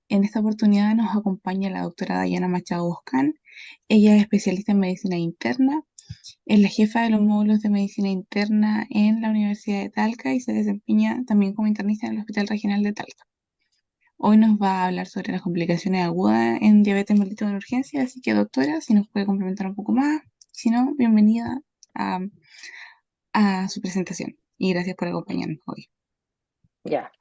En esta oportunidad nos acompaña la doctora Dayana Machado Boscán. Ella es especialista en medicina interna, es la jefa de los módulos de medicina interna en la Universidad de Talca y se desempeña también como internista en el Hospital Regional de Talca. Hoy nos va a hablar sobre las complicaciones agudas en diabetes mellitus en urgencia, así que doctora, si nos puede complementar un poco más, si no, bienvenida a, a su presentación y gracias por acompañarnos hoy. Ya.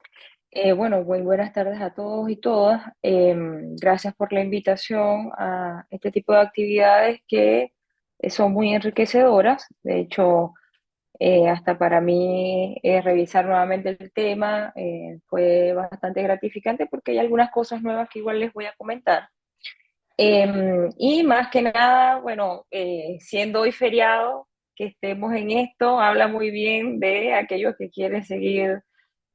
Bueno, muy buenas tardes a todos y todas. Gracias por la invitación a este tipo de actividades que son muy enriquecedoras. De hecho, hasta para mí revisar nuevamente el tema fue bastante gratificante porque hay algunas cosas nuevas que igual les voy a comentar. Y más que nada, bueno, siendo hoy feriado, que estemos en esto, habla muy bien de aquellos que quieren seguir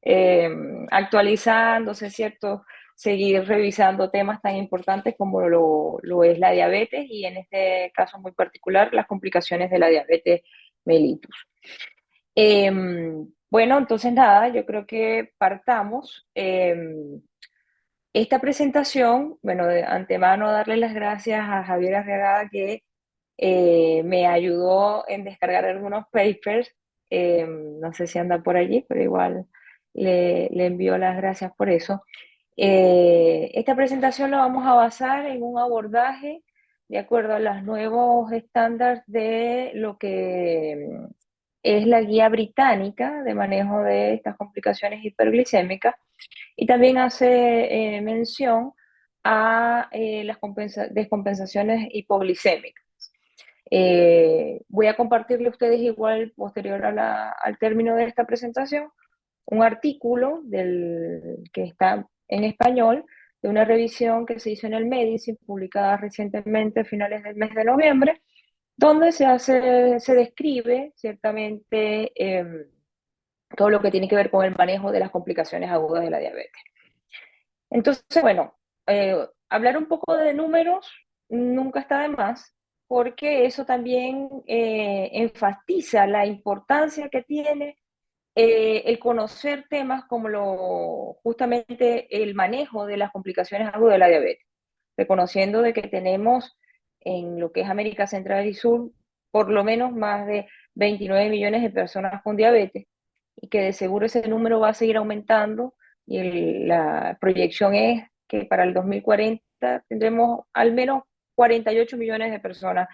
eh, actualizándose, ¿cierto? Seguir revisando temas tan importantes como lo es la diabetes y en este caso muy particular las complicaciones de la diabetes mellitus. Bueno, entonces nada, yo creo que partamos. Esta presentación, bueno, de antemano darle las gracias a Javier Arriagada que me ayudó en descargar algunos papers. No sé si anda por allí, pero igual le envío las gracias por eso. Esta presentación la vamos a basar en un abordaje de acuerdo a los nuevos estándares de lo que es la guía británica de manejo de estas complicaciones hiperglicémicas y también hace mención a las descompensaciones hipoglicémicas. Voy a compartirle a ustedes igual posterior al término de esta presentación un artículo que está en español de una revisión que se hizo en el Medicine, publicada recientemente a finales del mes de noviembre, donde se describe ciertamente todo lo que tiene que ver con el manejo de las complicaciones agudas de la diabetes. Entonces, bueno, hablar un poco de números nunca está de más, porque eso también enfatiza la importancia que tiene el conocer temas como justamente el manejo de las complicaciones agudas de la diabetes, reconociendo de que tenemos en lo que es América Central y Sur por lo menos más de 29 millones de personas con diabetes y que de seguro ese número va a seguir aumentando y la proyección es que para el 2040 tendremos al menos 48 millones de personas,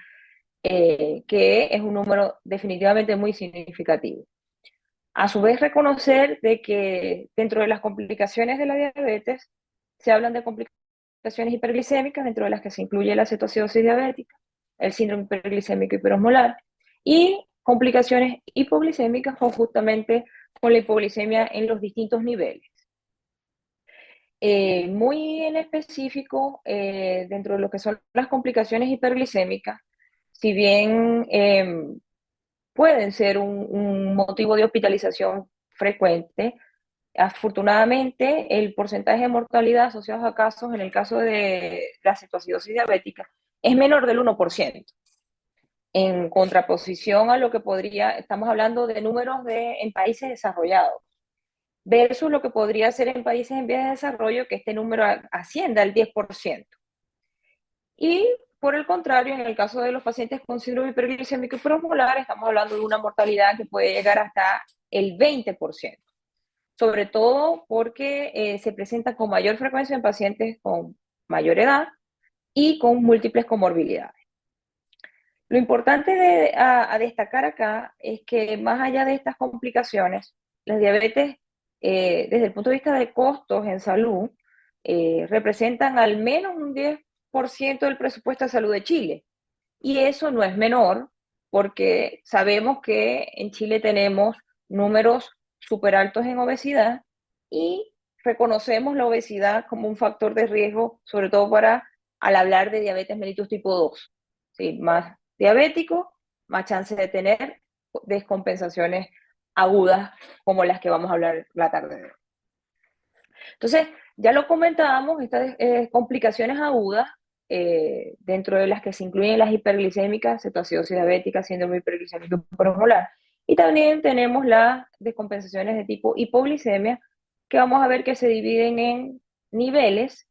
que es un número definitivamente muy significativo. A su vez, reconocer de que dentro de las complicaciones de la diabetes se hablan de complicaciones hiperglicémicas, dentro de las que se incluye la cetoacidosis diabética, el síndrome hiperglicémico hiperosmolar, y complicaciones hipoglicémicas justamente con la hipoglicemia en los distintos niveles. Muy en específico, dentro de lo que son las complicaciones hiperglicémicas, si bien pueden ser un motivo de hospitalización frecuente, afortunadamente el porcentaje de mortalidad asociado a casos, en el caso de la cetoacidosis diabética, es menor del 1%. En contraposición a lo que estamos hablando de números en países desarrollados, versus lo que podría ser en países en vías de desarrollo, que este número ascienda al 10%. Y por el contrario, en el caso de los pacientes con síndrome hiperglicémico hiperosmolar, estamos hablando de una mortalidad que puede llegar hasta el 20%, sobre todo porque se presenta con mayor frecuencia en pacientes con mayor edad y con múltiples comorbilidades. Lo importante a destacar acá es que más allá de estas complicaciones, la diabetes, desde el punto de vista de costos en salud, representan al menos un 10% del presupuesto de salud de Chile. Y eso no es menor, porque sabemos que en Chile tenemos números súper altos en obesidad y reconocemos la obesidad como un factor de riesgo, sobre todo al hablar de diabetes mellitus tipo 2. ¿Sí? Más diabético, más chance de tener descompensaciones agudas como las que vamos a hablar la tarde de hoy. Entonces, ya lo comentábamos, estas complicaciones agudas, dentro de las que se incluyen las hiperglicémicas, cetoacidosis diabética, síndrome hiperglicémico hiperosmolar, y también tenemos las descompensaciones de tipo hipoglicemia, que vamos a ver que se dividen en niveles,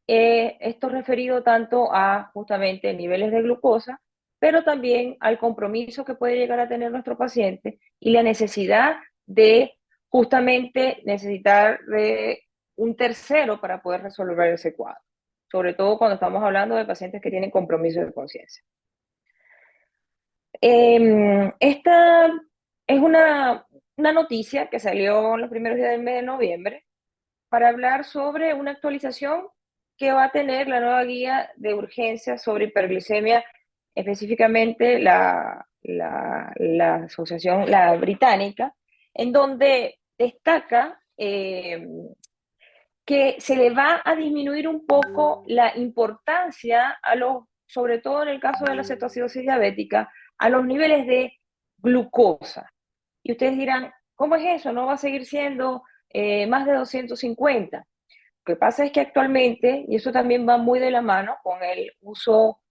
esto referido tanto a justamente niveles de glucosa, pero también al compromiso que puede llegar a tener nuestro paciente y la necesidad de justamente necesitar de un tercero para poder resolver ese cuadro, sobre todo cuando estamos hablando de pacientes que tienen compromiso de conciencia. Esta es una noticia que salió en los primeros días del mes de noviembre para hablar sobre una actualización que va a tener la nueva guía de urgencia sobre hiperglicemia, específicamente la asociación, la británica, en donde destaca que se le va a disminuir un poco la importancia a los, sobre todo en el caso de la cetoacidosis diabética, a los niveles de glucosa. Y ustedes dirán, ¿cómo es eso? ¿No va a seguir siendo más de 250? Lo que pasa es que actualmente, y eso también va muy de la mano con el uso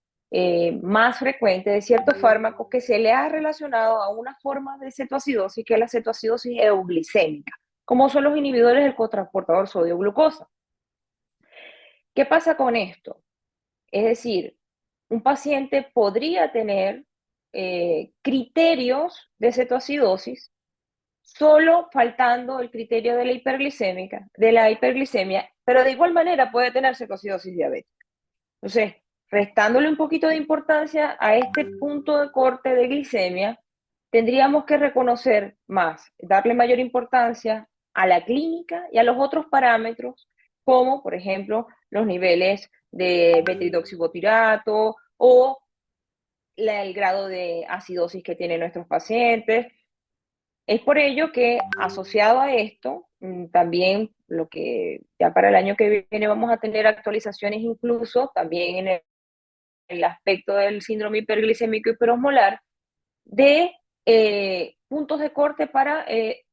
más frecuente de ciertos fármacos que se le ha relacionado a una forma de cetoacidosis, que es la cetoacidosis euglicémica, como son los inhibidores del cotransportador sodio-glucosa. ¿Qué pasa con esto? Es decir, un paciente podría tener criterios de cetoacidosis solo faltando el criterio de la hiperglicemia, pero de igual manera puede tener cetoacidosis diabética. Entonces, restándole un poquito de importancia a este punto de corte de glicemia, tendríamos que reconocer más, darle mayor importancia a la clínica y a los otros parámetros, como por ejemplo los niveles de metildoxibutirato o el grado de acidosis que tienen nuestros pacientes. Es por ello que asociado a esto, también lo que ya para el año que viene vamos a tener actualizaciones incluso también en el aspecto del síndrome hiperglicémico hiperosmolar de puntos de corte para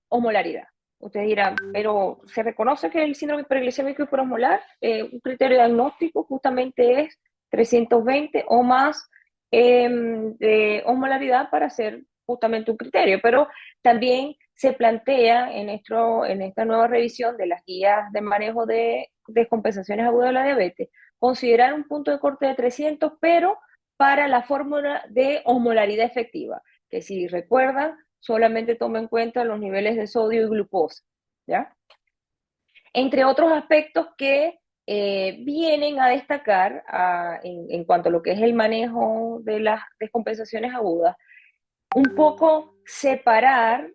osmolaridad. Ustedes dirán, pero ¿se reconoce que el síndrome hiperglicémico hiperosmolar, un criterio diagnóstico justamente es 320 o más de osmolaridad para ser justamente un criterio? Pero también se plantea en esta nueva revisión de las guías de manejo de descompensaciones agudas de la diabetes, considerar un punto de corte de 300, pero para la fórmula de osmolaridad efectiva, que si recuerdan, solamente toma en cuenta los niveles de sodio y glucosa, ¿ya? Entre otros aspectos que vienen a destacar en cuanto a lo que es el manejo de las descompensaciones agudas, un poco separar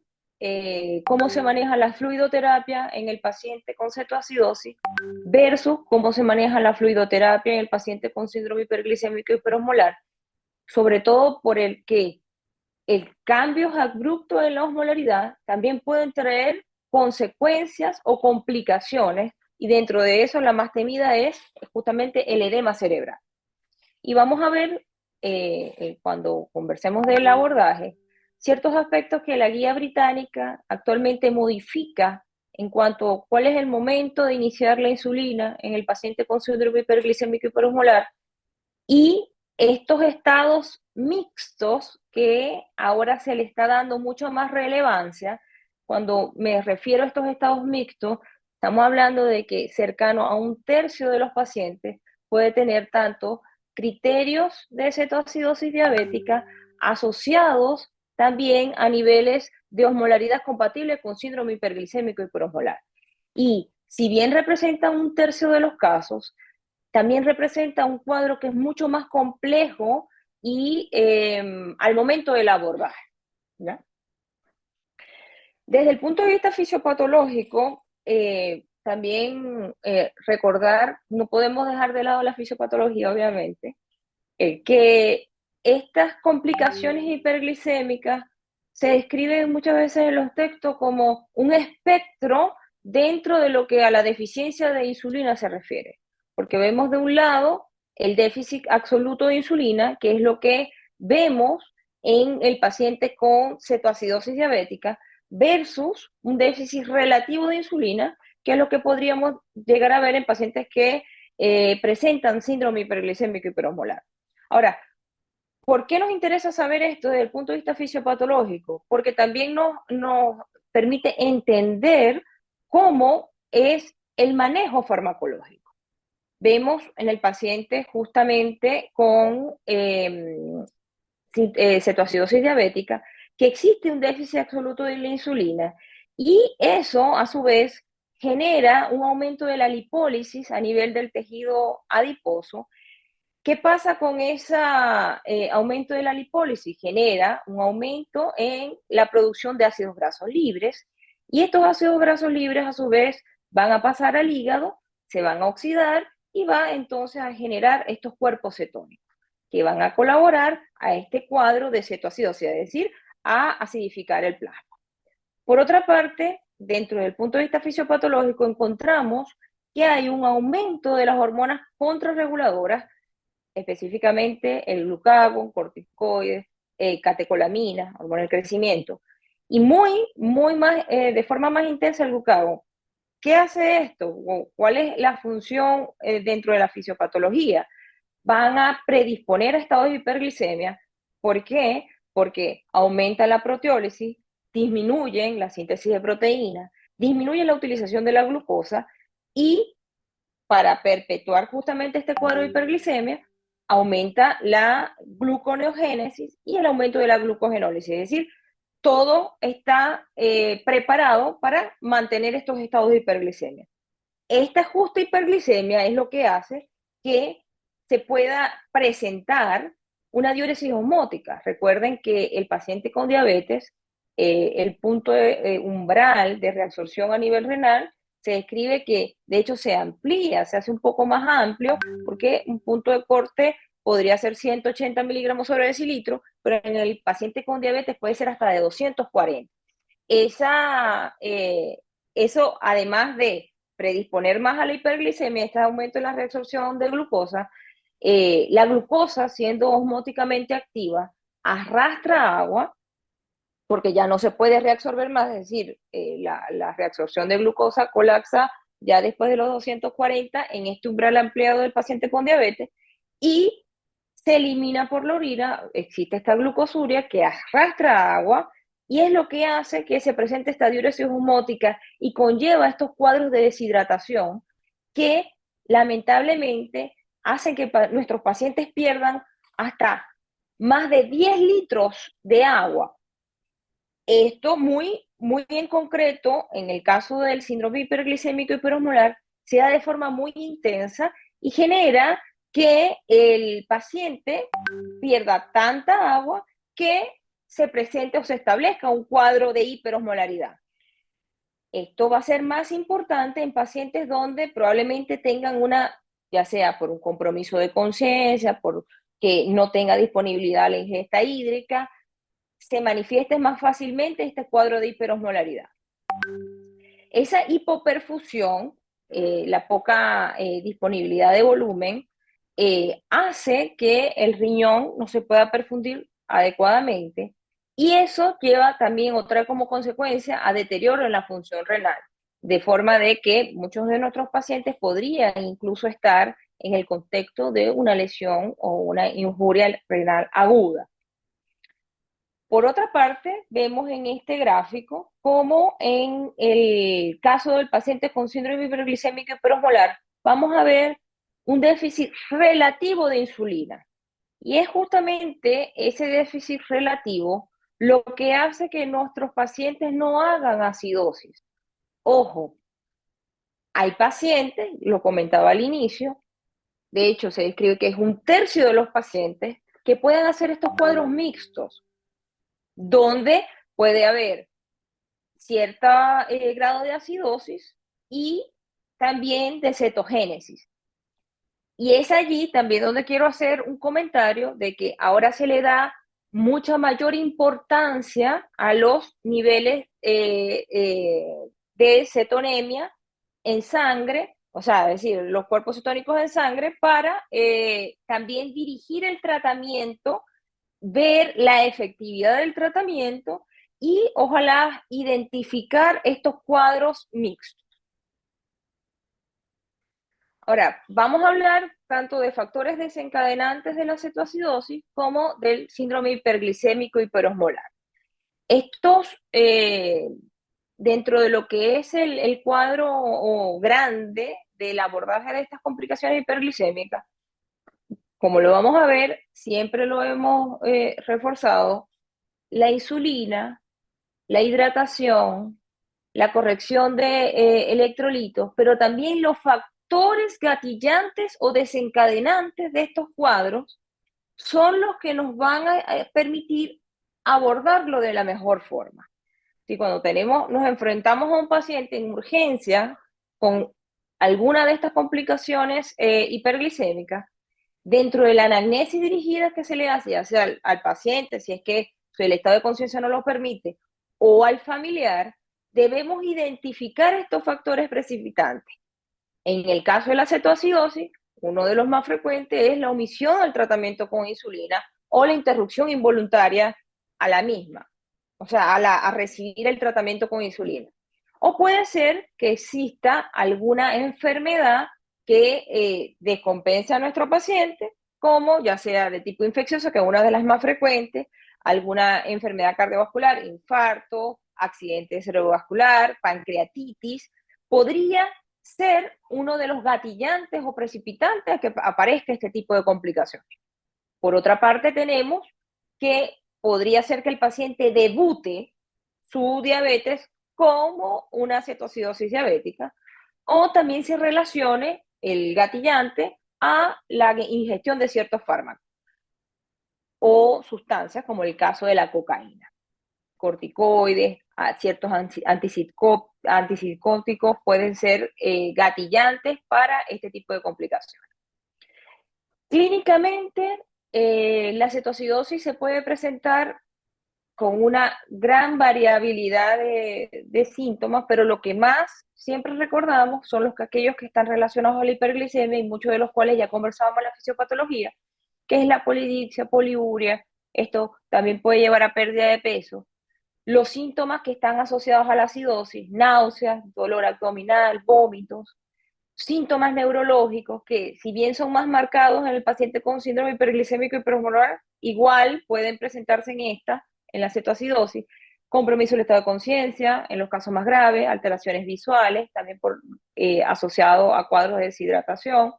cómo se maneja la fluidoterapia en el paciente con cetoacidosis versus cómo se maneja la fluidoterapia en el paciente con síndrome hiperglicémico hiperosmolar, sobre todo por el que el cambios abruptos en la osmolaridad también pueden traer consecuencias o complicaciones, y dentro de eso la más temida es justamente el edema cerebral. Y vamos a ver, cuando conversemos del abordaje, ciertos aspectos que la guía británica actualmente modifica en cuanto a cuál es el momento de iniciar la insulina en el paciente con síndrome hiperglicémico hiperosmolar y estos estados mixtos que ahora se le está dando mucho más relevancia. Cuando me refiero a estos estados mixtos, estamos hablando de que cercano a un tercio de los pacientes puede tener tanto criterios de cetoacidosis diabética asociados también a niveles de osmolaridad compatibles con síndrome hiperglicémico hiperosmolar. Y si bien representa un tercio de los casos, también representa un cuadro que es mucho más complejo y al momento del abordaje, ¿ya? Desde el punto de vista fisiopatológico, también recordar, no podemos dejar de lado la fisiopatología, obviamente, que estas complicaciones hiperglicémicas se describen muchas veces en los textos como un espectro dentro de lo que a la deficiencia de insulina se refiere, porque vemos de un lado el déficit absoluto de insulina, que es lo que vemos en el paciente con cetoacidosis diabética, versus un déficit relativo de insulina, que es lo que podríamos llegar a ver en pacientes que presentan síndrome hiperglicémico hiperosmolar. Ahora, ¿por qué nos interesa saber esto desde el punto de vista fisiopatológico? Porque también nos permite entender cómo es el manejo farmacológico. vemos en el paciente justamente con cetoacidosis diabética que existe un déficit absoluto de la insulina y eso a su vez genera un aumento de la lipólisis a nivel del tejido adiposo. ¿Qué pasa con ese aumento de la lipólisis? Genera un aumento en la producción de ácidos grasos libres y estos ácidos grasos libres a su vez van a pasar al hígado, se van a oxidar y va entonces a generar estos cuerpos cetónicos que van a colaborar a este cuadro de cetoacidosis, es decir, a acidificar el plasma. Por otra parte, dentro del punto de vista fisiopatológico, encontramos que hay un aumento de las hormonas contrarreguladoras, específicamente el glucagón, corticoides, catecolamina, hormona del crecimiento, y muy más, de forma más intensa el glucagón. ¿Qué hace esto? ¿Cuál es la función dentro de la fisiopatología? Van a predisponer a estados de hiperglicemia. ¿Por qué? Porque aumenta la proteólisis, disminuyen la síntesis de proteínas, disminuyen la utilización de la glucosa y para perpetuar justamente este cuadro de hiperglicemia, aumenta la gluconeogénesis y el aumento de la glucogenólisis. Es decir, todo está preparado para mantener estos estados de hiperglicemia. Esta justa hiperglicemia es lo que hace que se pueda presentar una diuresis osmótica. Recuerden que el paciente con diabetes, el punto umbral de reabsorción a nivel renal, se describe que de hecho se amplía, se hace un poco más amplio, porque un punto de corte podría ser 180 miligramos sobre decilitro, pero en el paciente con diabetes puede ser hasta de 240. Eso, además de predisponer más a la hiperglicemia, este aumento en la reabsorción de glucosa, la glucosa, siendo osmóticamente activa, arrastra agua, porque ya no se puede reabsorber más, es decir, la reabsorción de glucosa colapsa ya después de los 240 en este umbral ampliado del paciente con diabetes, y se elimina por la orina, existe esta glucosuria que arrastra agua y es lo que hace que se presente esta diuresis osmótica y conlleva estos cuadros de deshidratación que lamentablemente hacen que nuestros pacientes pierdan hasta más de 10 litros de agua. Esto muy en concreto, en el caso del síndrome hiperglicémico hiperosmolar, se da de forma muy intensa y genera que el paciente pierda tanta agua que se presente o se establezca un cuadro de hiperosmolaridad. Esto va a ser más importante en pacientes donde probablemente tengan ya sea por un compromiso de conciencia, por que no tenga disponibilidad la ingesta hídrica, se manifieste más fácilmente este cuadro de hiperosmolaridad. Esa hipoperfusión, la poca disponibilidad de volumen, hace que el riñón no se pueda perfundir adecuadamente y eso lleva también otra como consecuencia a deterioro en la función renal, de forma de que muchos de nuestros pacientes podrían incluso estar en el contexto de una lesión o una injuria renal aguda. Por otra parte, vemos en este gráfico cómo en el caso del paciente con síndrome hiperglicémico hiperosmolar, vamos a ver un déficit relativo de insulina. Y es justamente ese déficit relativo lo que hace que nuestros pacientes no hagan acidosis. Ojo, hay pacientes, lo comentaba al inicio, de hecho se describe que es un tercio de los pacientes que pueden hacer estos cuadros mixtos, donde puede haber cierto grado de acidosis y también de cetogénesis. Y es allí también donde quiero hacer un comentario de que ahora se le da mucha mayor importancia a los niveles de cetonemia en sangre, o sea, es decir, los cuerpos cetónicos en sangre, para también dirigir el tratamiento, ver la efectividad del tratamiento y ojalá identificar estos cuadros mixtos. Ahora, vamos a hablar tanto de factores desencadenantes de la cetoacidosis como del síndrome hiperglicémico hiperosmolar. Estos, dentro de lo que es el cuadro grande del abordaje de estas complicaciones hiperglicémicas, como lo vamos a ver, siempre lo hemos reforzado, la insulina, la hidratación, la corrección de electrolitos, pero también los factores gatillantes o desencadenantes de estos cuadros son los que nos van a permitir abordarlo de la mejor forma. Si cuando nos enfrentamos a un paciente en urgencia con alguna de estas complicaciones hiperglicémicas, dentro de la anamnesis dirigida que se le hace, ya sea al paciente, si es que el estado de conciencia no lo permite, o al familiar, debemos identificar estos factores precipitantes. En el caso de la cetoacidosis, uno de los más frecuentes es la omisión del tratamiento con insulina o la interrupción involuntaria a la misma, o sea, a recibir el tratamiento con insulina. O puede ser que exista alguna enfermedad que descompense a nuestro paciente, como ya sea de tipo infeccioso, que es una de las más frecuentes, alguna enfermedad cardiovascular, infarto, accidente cerebrovascular, pancreatitis, podría ser uno de los gatillantes o precipitantes a que aparezca este tipo de complicaciones. Por otra parte, tenemos que podría ser que el paciente debute su diabetes como una cetoacidosis diabética, o también se relacione el gatillante a la ingestión de ciertos fármacos o sustancias, como el caso de la cocaína, corticoides, ciertos antipsicóticos pueden ser gatillantes para este tipo de complicaciones. Clínicamente, la cetoacidosis se puede presentar con una gran variabilidad de síntomas, pero lo que más siempre recordamos son aquellos que están relacionados a la hiperglicemia y muchos de los cuales ya conversábamos en la fisiopatología, que es la polidipsia, poliuria. Esto también puede llevar a pérdida de peso. Los síntomas que están asociados a la acidosis, náuseas, dolor abdominal, vómitos, síntomas neurológicos que, si bien son más marcados en el paciente con síndrome hiperglicémico hiperosmolar, igual pueden presentarse en la cetoacidosis, compromiso del estado de conciencia, en los casos más graves, alteraciones visuales, también asociado a cuadros de deshidratación,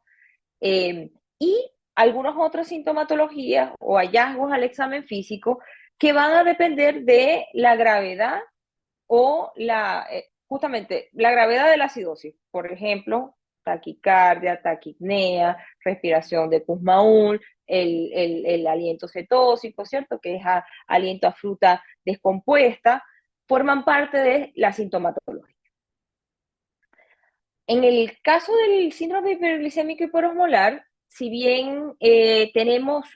y algunas otras sintomatologías o hallazgos al examen físico que van a depender de la gravedad o justamente la gravedad de la acidosis. Por ejemplo, taquicardia, taquipnea, respiración de Kussmaul, el aliento cetósico, ¿cierto? Que es aliento a fruta descompuesta, forman parte de la sintomatología. En el caso del síndrome hiperglicémico hiperosmolar, si bien tenemos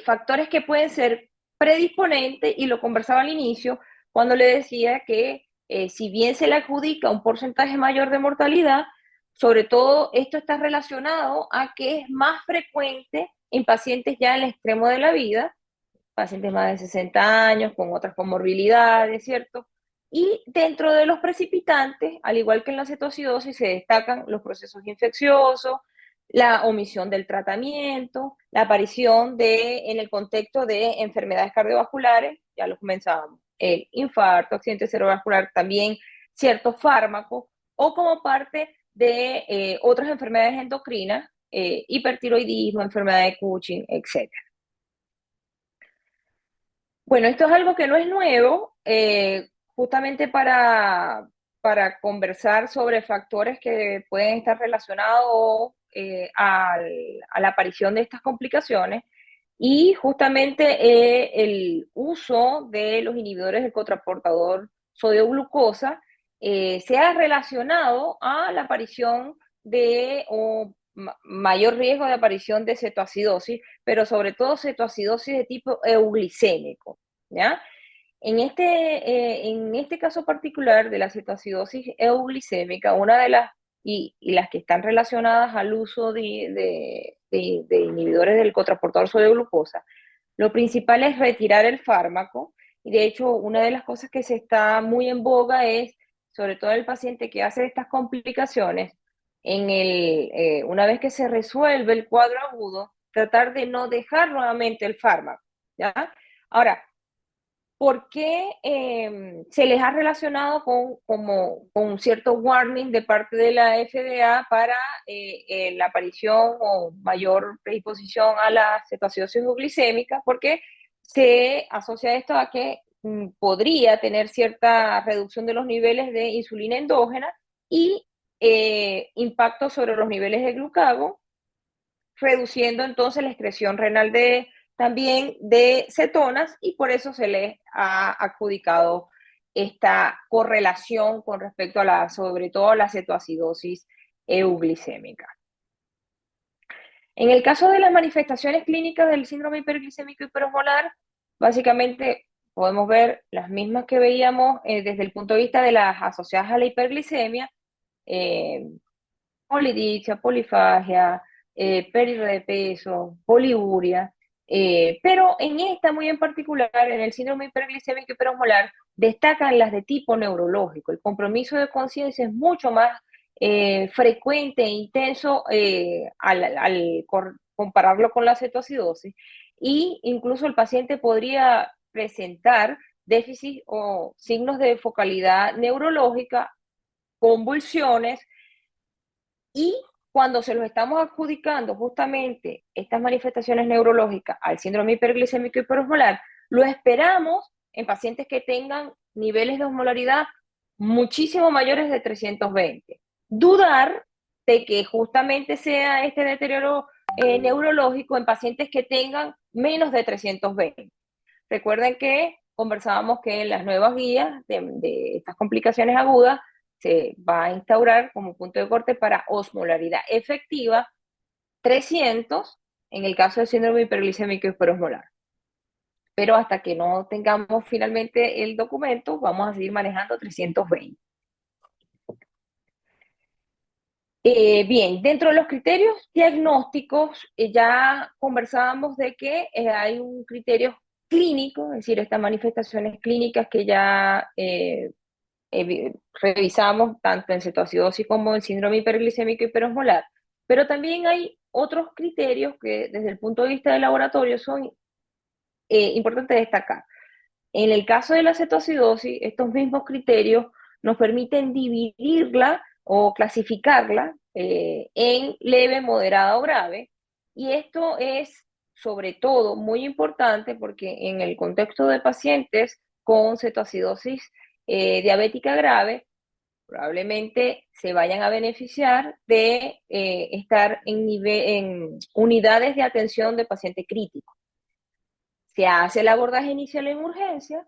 factores que pueden ser predisponentes, y lo conversaba al inicio, cuando le decía que si bien se le adjudica un porcentaje mayor de mortalidad, sobre todo esto está relacionado a que es más frecuente en pacientes ya en el extremo de la vida, pacientes más de 60 años, con otras comorbilidades, ¿cierto? Y dentro de los precipitantes, al igual que en la cetoacidosis, se destacan los procesos infecciosos, la omisión del tratamiento, la aparición en el contexto de enfermedades cardiovasculares, ya lo comenzábamos, el infarto, accidente cerebrovascular, también ciertos fármacos, o como parte de otras enfermedades endocrinas, hipertiroidismo, enfermedad de Cushing, etc. Bueno, esto es algo que no es nuevo, justamente para conversar sobre factores que pueden estar relacionados a la aparición de estas complicaciones, y justamente el uso de los inhibidores del cotransportador sodio-glucosa se ha relacionado a la aparición o mayor riesgo de aparición de cetoacidosis, pero sobre todo cetoacidosis de tipo euglicémico, ¿ya? En este caso particular de la cetoacidosis euglicémica, una de y las que están relacionadas al uso de inhibidores del cotransportador sodio-glucosa, lo principal es retirar el fármaco, y de hecho una de las cosas que se está muy en boga es, sobre todo el paciente que hace estas complicaciones, una vez que se resuelve el cuadro agudo, tratar de no dejar nuevamente el fármaco, ¿ya? Ahora, ¿por qué se les ha relacionado con un cierto warning de parte de la FDA para la aparición o mayor predisposición a la cetoacidosis glicémica? Porque se asocia esto a que podría tener cierta reducción de los niveles de insulina endógena y impacto sobre los niveles de glucagón, reduciendo entonces la excreción renal también de cetonas, y por eso se les ha adjudicado esta correlación con respecto a sobre todo a la cetoacidosis euglicémica. En el caso de las manifestaciones clínicas del síndrome hiperglicémico hiperosmolar, básicamente podemos ver las mismas que veíamos desde el punto de vista de las asociadas a la hiperglicemia, eh, polidipsia, polifagia, pérdida de peso, poliuria, pero en esta muy en particular, en el síndrome hiperglicémico hiperosmolar, destacan las de tipo neurológico. El compromiso de conciencia es mucho más frecuente e intenso al compararlo con la cetoacidosis, y incluso el paciente podría presentar déficit o signos de focalidad neurológica, convulsiones, y cuando se los estamos adjudicando justamente estas manifestaciones neurológicas al síndrome hiperglicémico hiperosmolar, lo esperamos en pacientes que tengan niveles de osmolaridad muchísimo mayores de 320. Dudar de que justamente sea este deterioro neurológico en pacientes que tengan menos de 320. Recuerden que conversábamos que en las nuevas guías de estas complicaciones agudas se va a instaurar como punto de corte para osmolaridad efectiva 300 en el caso del síndrome hiperglicémico hiperosmolar. Pero hasta que no tengamos finalmente el documento, vamos a seguir manejando 320. Bien, dentro de los criterios diagnósticos, ya conversábamos de que hay un criterio clínico, es decir, estas manifestaciones clínicas que ya revisamos tanto en cetoacidosis como en síndrome hiperglicémico hiperosmolar, pero también hay otros criterios que desde el punto de vista del laboratorio son importantes destacar. En el caso de la cetoacidosis, estos mismos criterios nos permiten dividirla o clasificarla en leve, moderada o grave, y esto es sobre todo muy importante porque en el contexto de pacientes con cetoacidosis diabética grave, probablemente se vayan a beneficiar de estar en unidades de atención de paciente crítico. Se hace el abordaje inicial en urgencia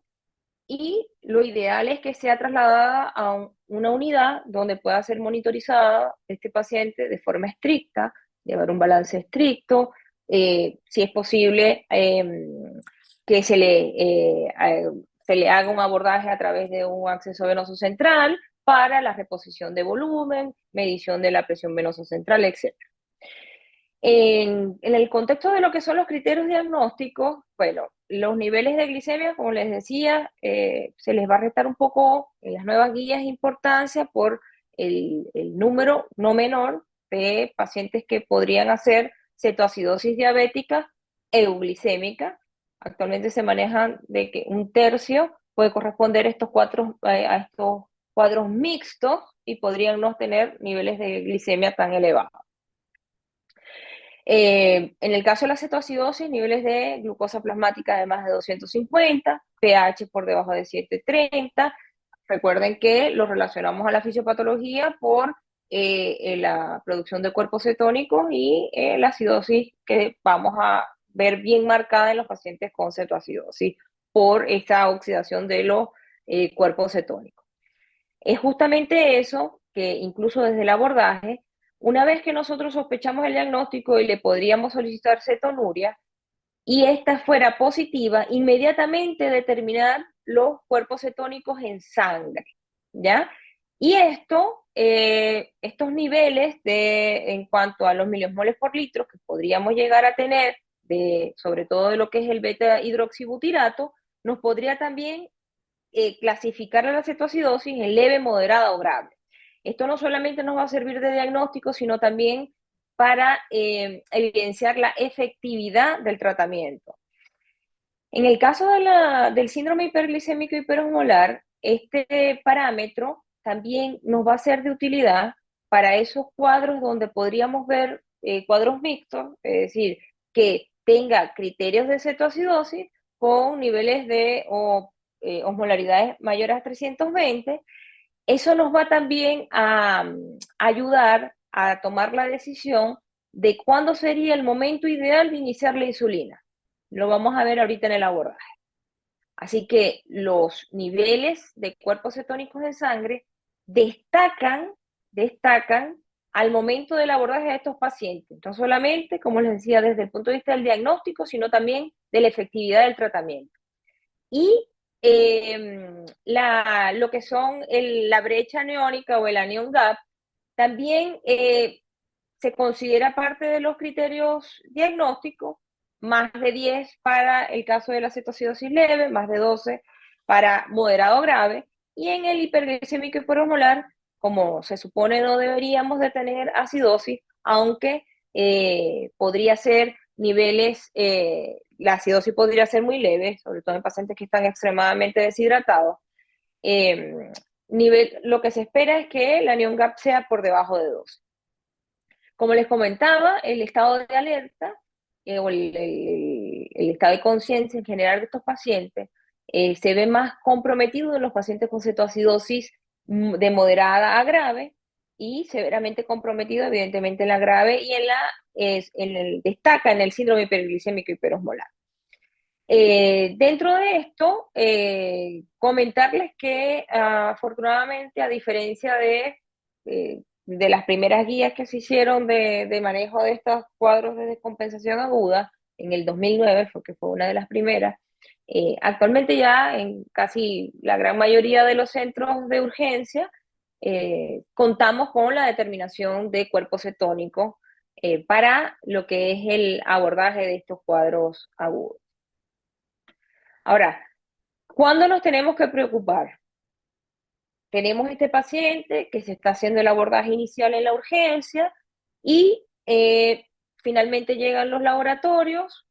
y lo ideal es que sea trasladada a una unidad donde pueda ser monitorizada este paciente de forma estricta, llevar un balance estricto, si es posible que se le haga un abordaje a través de un acceso venoso central para la reposición de volumen, medición de la presión venosa central, etc. En el contexto de lo que son los criterios diagnósticos, bueno, los niveles de glicemia, como les decía, se les va a restar un poco en las nuevas guías importancia por el número no menor de pacientes que podrían hacer cetoacidosis diabética euglicémica. Actualmente se manejan de que un tercio puede corresponder a estos cuadros mixtos y podrían no tener niveles de glicemia tan elevados. En el caso de la cetoacidosis, niveles de glucosa plasmática de más de 250, pH por debajo de 730. Recuerden que lo relacionamos a la fisiopatología por la producción de cuerpos cetónicos y la acidosis que vamos a ver bien marcada en los pacientes con cetoacidosis por esta oxidación de los cuerpos cetónicos. Es justamente eso que incluso desde el abordaje, una vez que nosotros sospechamos el diagnóstico y le podríamos solicitar cetonuria, y esta fuera positiva, inmediatamente determinar los cuerpos cetónicos en sangre, ¿ya? Y estos niveles en cuanto a los miliosmoles por litro que podríamos llegar a tener, sobre todo de lo que es el beta hidroxibutirato, nos podría también clasificar a la cetoacidosis en leve, moderada o grave. Esto no solamente nos va a servir de diagnóstico, sino también para evidenciar la efectividad del tratamiento. En el caso del síndrome hiperglicémico hiperosmolar, este parámetro también nos va a ser de utilidad para esos cuadros donde podríamos ver cuadros mixtos, es decir, que tenga criterios de cetoacidosis con niveles de osmolaridades mayores a 320. Eso nos va también a ayudar a tomar la decisión de cuándo sería el momento ideal de iniciar la insulina. Lo vamos a ver ahorita en el abordaje. Así que los niveles de cuerpos cetónicos en sangre destacan al momento del abordaje de estos pacientes. No solamente, como les decía, desde el punto de vista del diagnóstico, sino también de la efectividad del tratamiento. Y lo que son la brecha aniónica o el anion gap también se considera parte de los criterios diagnósticos, más de 10 para el caso de la cetoacidosis leve, más de 12 para moderado grave, y en el hiperglicémico hiperosmolar, como se supone no deberíamos de tener acidosis, aunque podría ser niveles, la acidosis podría ser muy leve, sobre todo en pacientes que están extremadamente deshidratados. Lo que se espera es que el anion gap sea por debajo de 12. Como les comentaba, el estado de alerta o el estado de conciencia en general de estos pacientes se ve más comprometido en los pacientes con cetoacidosis de moderada a grave y severamente comprometido evidentemente en la grave y destaca en el síndrome hiperglicémico hiperosmolar. Dentro de esto, comentarles que afortunadamente, a diferencia de las primeras guías que se hicieron de manejo de estos cuadros de descompensación aguda, en el 2009, porque fue una de las primeras, actualmente ya en casi la gran mayoría de los centros de urgencia contamos con la determinación de cuerpo cetónico para lo que es el abordaje de estos cuadros agudos. Ahora, ¿cuándo nos tenemos que preocupar? Tenemos este paciente que se está haciendo el abordaje inicial en la urgencia y finalmente llegan los laboratorios.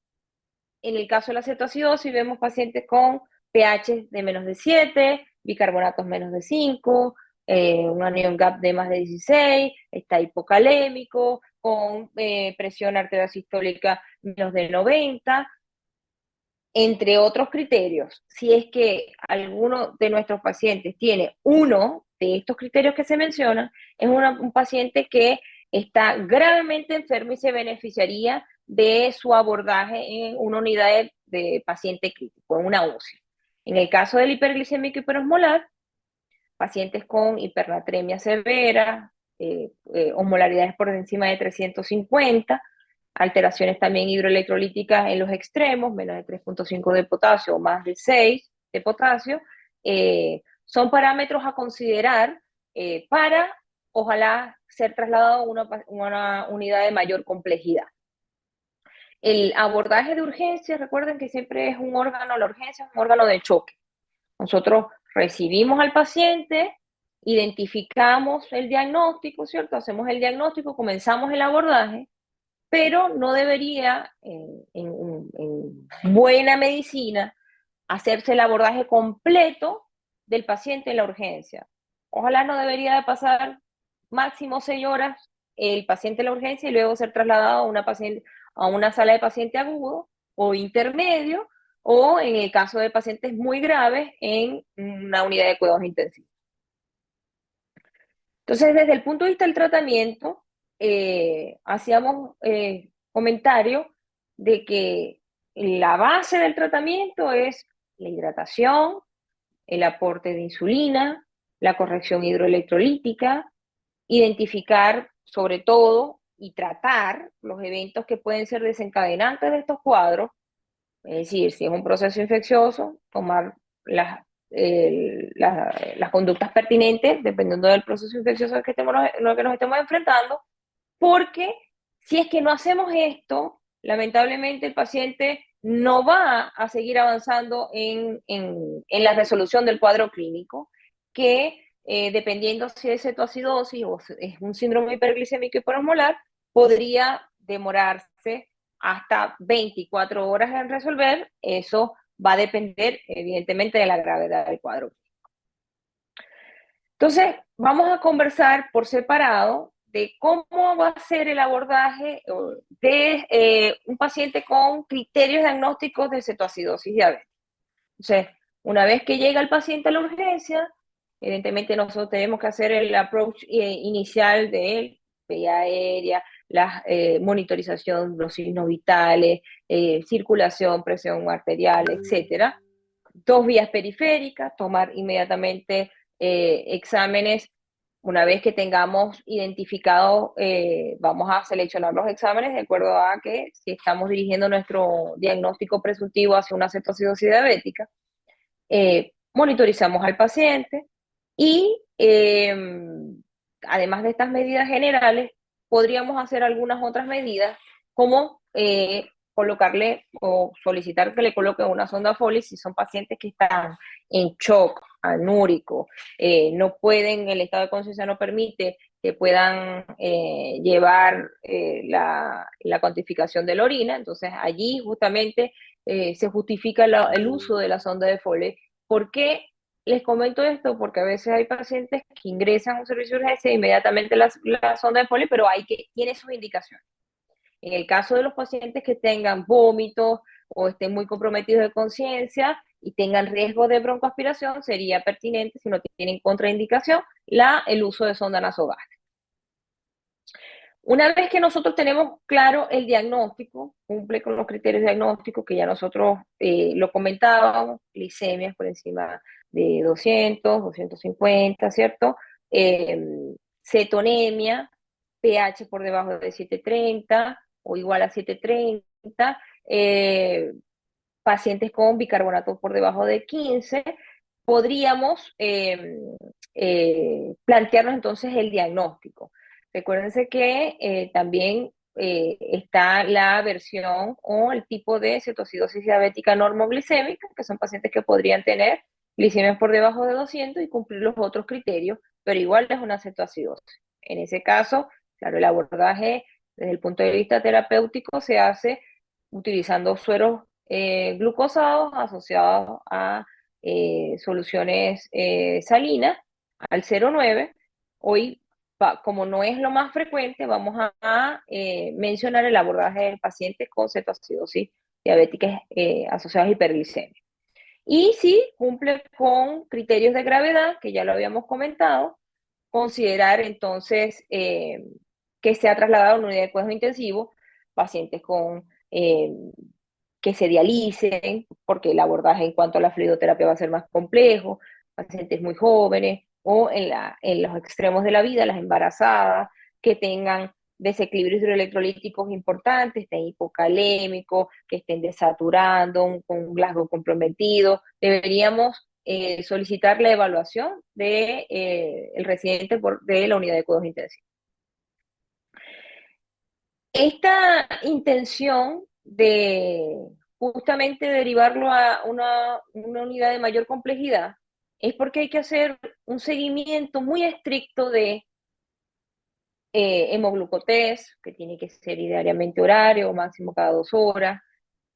En el caso de la cetoacidosis vemos pacientes con pH de menos de 7, bicarbonatos menos de 5, un anion gap de más de 16, está hipocalémico, con presión arterial sistólica menos de 90, entre otros criterios. Si es que alguno de nuestros pacientes tiene uno de estos criterios que se mencionan, es un paciente que está gravemente enfermo y se beneficiaría de su abordaje en una unidad de paciente crítico, en una UCI. En el caso del hiperglicémico hiperosmolar, pacientes con hipernatremia severa, osmolaridades por encima de 350, alteraciones también hidroelectrolíticas en los extremos, menos de 3.5 de potasio o más de 6 de potasio, son parámetros a considerar para, ojalá, ser trasladado a una unidad de mayor complejidad. El abordaje de urgencia, recuerden que siempre es un órgano, la urgencia es un órgano de choque. Nosotros recibimos al paciente, identificamos el diagnóstico, ¿cierto? Hacemos el diagnóstico, comenzamos el abordaje, pero no debería, en buena medicina, hacerse el abordaje completo del paciente en la urgencia. Ojalá no debería de pasar máximo 6 horas el paciente en la urgencia y luego ser trasladado a una sala de paciente agudo o intermedio, o en el caso de pacientes muy graves, en una unidad de cuidados intensivos. Entonces, desde el punto de vista del tratamiento, hacíamos comentario de que la base del tratamiento es la hidratación, el aporte de insulina, la corrección hidroelectrolítica, identificar sobre todo y tratar los eventos que pueden ser desencadenantes de estos cuadros, es decir, si es un proceso infeccioso, tomar las conductas pertinentes dependiendo del proceso infeccioso al que nos estemos enfrentando, porque si es que no hacemos esto, lamentablemente el paciente no va a seguir avanzando en la resolución del cuadro clínico, que dependiendo si es cetoacidosis o es un síndrome hiperglicémico hiperosmolar, podría demorarse hasta 24 horas en resolver. Eso va a depender evidentemente de la gravedad del cuadro. Entonces, vamos a conversar por separado de cómo va a ser el abordaje de un paciente con criterios diagnósticos de cetoacidosis diabética. Entonces, una vez que llega el paciente a la urgencia, evidentemente nosotros tenemos que hacer el approach inicial de él, vía aérea, la monitorización de los signos vitales, circulación, presión arterial, etcétera. 2 vías periféricas, tomar inmediatamente exámenes. Una vez que tengamos identificado, vamos a seleccionar los exámenes de acuerdo a que si estamos dirigiendo nuestro diagnóstico presuntivo hacia una cetoacidosis diabética, monitorizamos al paciente y además de estas medidas generales, podríamos hacer algunas otras medidas como colocarle o solicitar que le coloquen una sonda Foley si son pacientes que están en shock, anúrico, no pueden, el estado de conciencia no permite que puedan llevar la cuantificación de la orina, entonces allí justamente se justifica el uso de la sonda de Foley. ¿Por qué les comento esto? Porque a veces hay pacientes que ingresan a un servicio de urgencia e inmediatamente la sonda de Foley, pero tiene sus indicaciones. En el caso de los pacientes que tengan vómitos o estén muy comprometidos de conciencia y tengan riesgo de broncoaspiración, sería pertinente, si no tienen contraindicación, el uso de sonda nasogástrica. Una vez que nosotros tenemos claro el diagnóstico, cumple con los criterios diagnósticos que ya nosotros lo comentábamos, glicemias por encima de 200, 250, ¿cierto? Cetonemia, pH por debajo de 730 o igual a 730, pacientes con bicarbonato por debajo de 15, podríamos plantearnos entonces el diagnóstico. Recuérdense que también está la versión o el tipo de cetoacidosis diabética normoglicémica, que son pacientes que podrían tener glicemias por debajo de 200 y cumplir los otros criterios, pero igual es una cetoacidosis. En ese caso, claro, el abordaje desde el punto de vista terapéutico se hace utilizando sueros glucosados asociados a soluciones salinas al 0,9. Hoy, como no es lo más frecuente, vamos a mencionar el abordaje del paciente con cetoacidosis diabética asociadas a hiperglicemia. Y si cumple con criterios de gravedad, que ya lo habíamos comentado, considerar entonces que se ha trasladado a una unidad de cuidado intensivo pacientes con que se dialicen, porque el abordaje en cuanto a la fluidoterapia va a ser más complejo, pacientes muy jóvenes o en los extremos de la vida, las embarazadas, que tengan desequilibrios hidroelectrolíticos importantes, estén hipocalémicos, que estén desaturando, con un Glasgow comprometido. Deberíamos solicitar la evaluación de el residente de la unidad de cuidados intensivos. Esta intención de justamente derivarlo a una unidad de mayor complejidad es porque hay que hacer un seguimiento muy estricto de hemoglucotest, que tiene que ser diariamente horario, máximo cada 2 horas,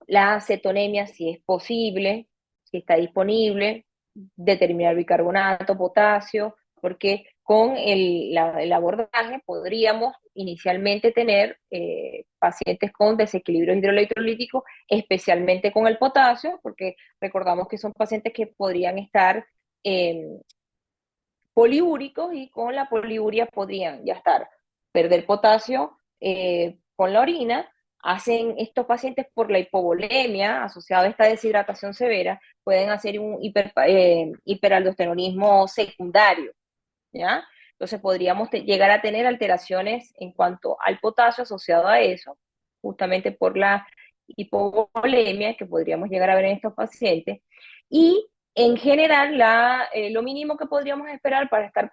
la acetonemia si es posible, si está disponible, determinar bicarbonato, potasio, porque con el abordaje podríamos inicialmente tener pacientes con desequilibrio hidroelectrolítico, especialmente con el potasio, porque recordamos que son pacientes que podrían estar poliúricos y con la poliuria podrían ya estar, perder potasio con la orina. Hacen estos pacientes por la hipovolemia asociada a esta deshidratación severa, pueden hacer un hiperaldosteronismo secundario, ¿ya? Entonces podríamos llegar a tener alteraciones en cuanto al potasio asociado a eso, justamente por la hipovolemia que podríamos llegar a ver en estos pacientes. Y en general, lo mínimo que podríamos esperar para estar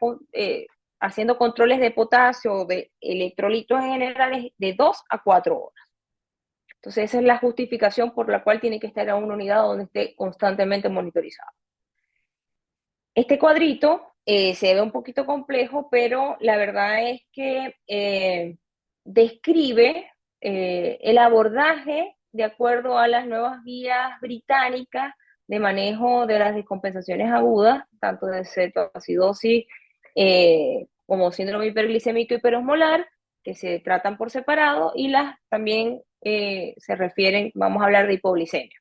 haciendo controles de potasio o de electrolitos en general es de 2 a 4 horas. Entonces esa es la justificación por la cual tiene que estar en una unidad donde esté constantemente monitorizado. Este cuadrito se ve un poquito complejo, pero la verdad es que describe el abordaje de acuerdo a las nuevas guías británicas de manejo de las descompensaciones agudas, tanto de cetoacidosis como síndrome hiperglicémico hiperosmolar, que se tratan por separado, y las también se refieren, vamos a hablar de hipoglicemia.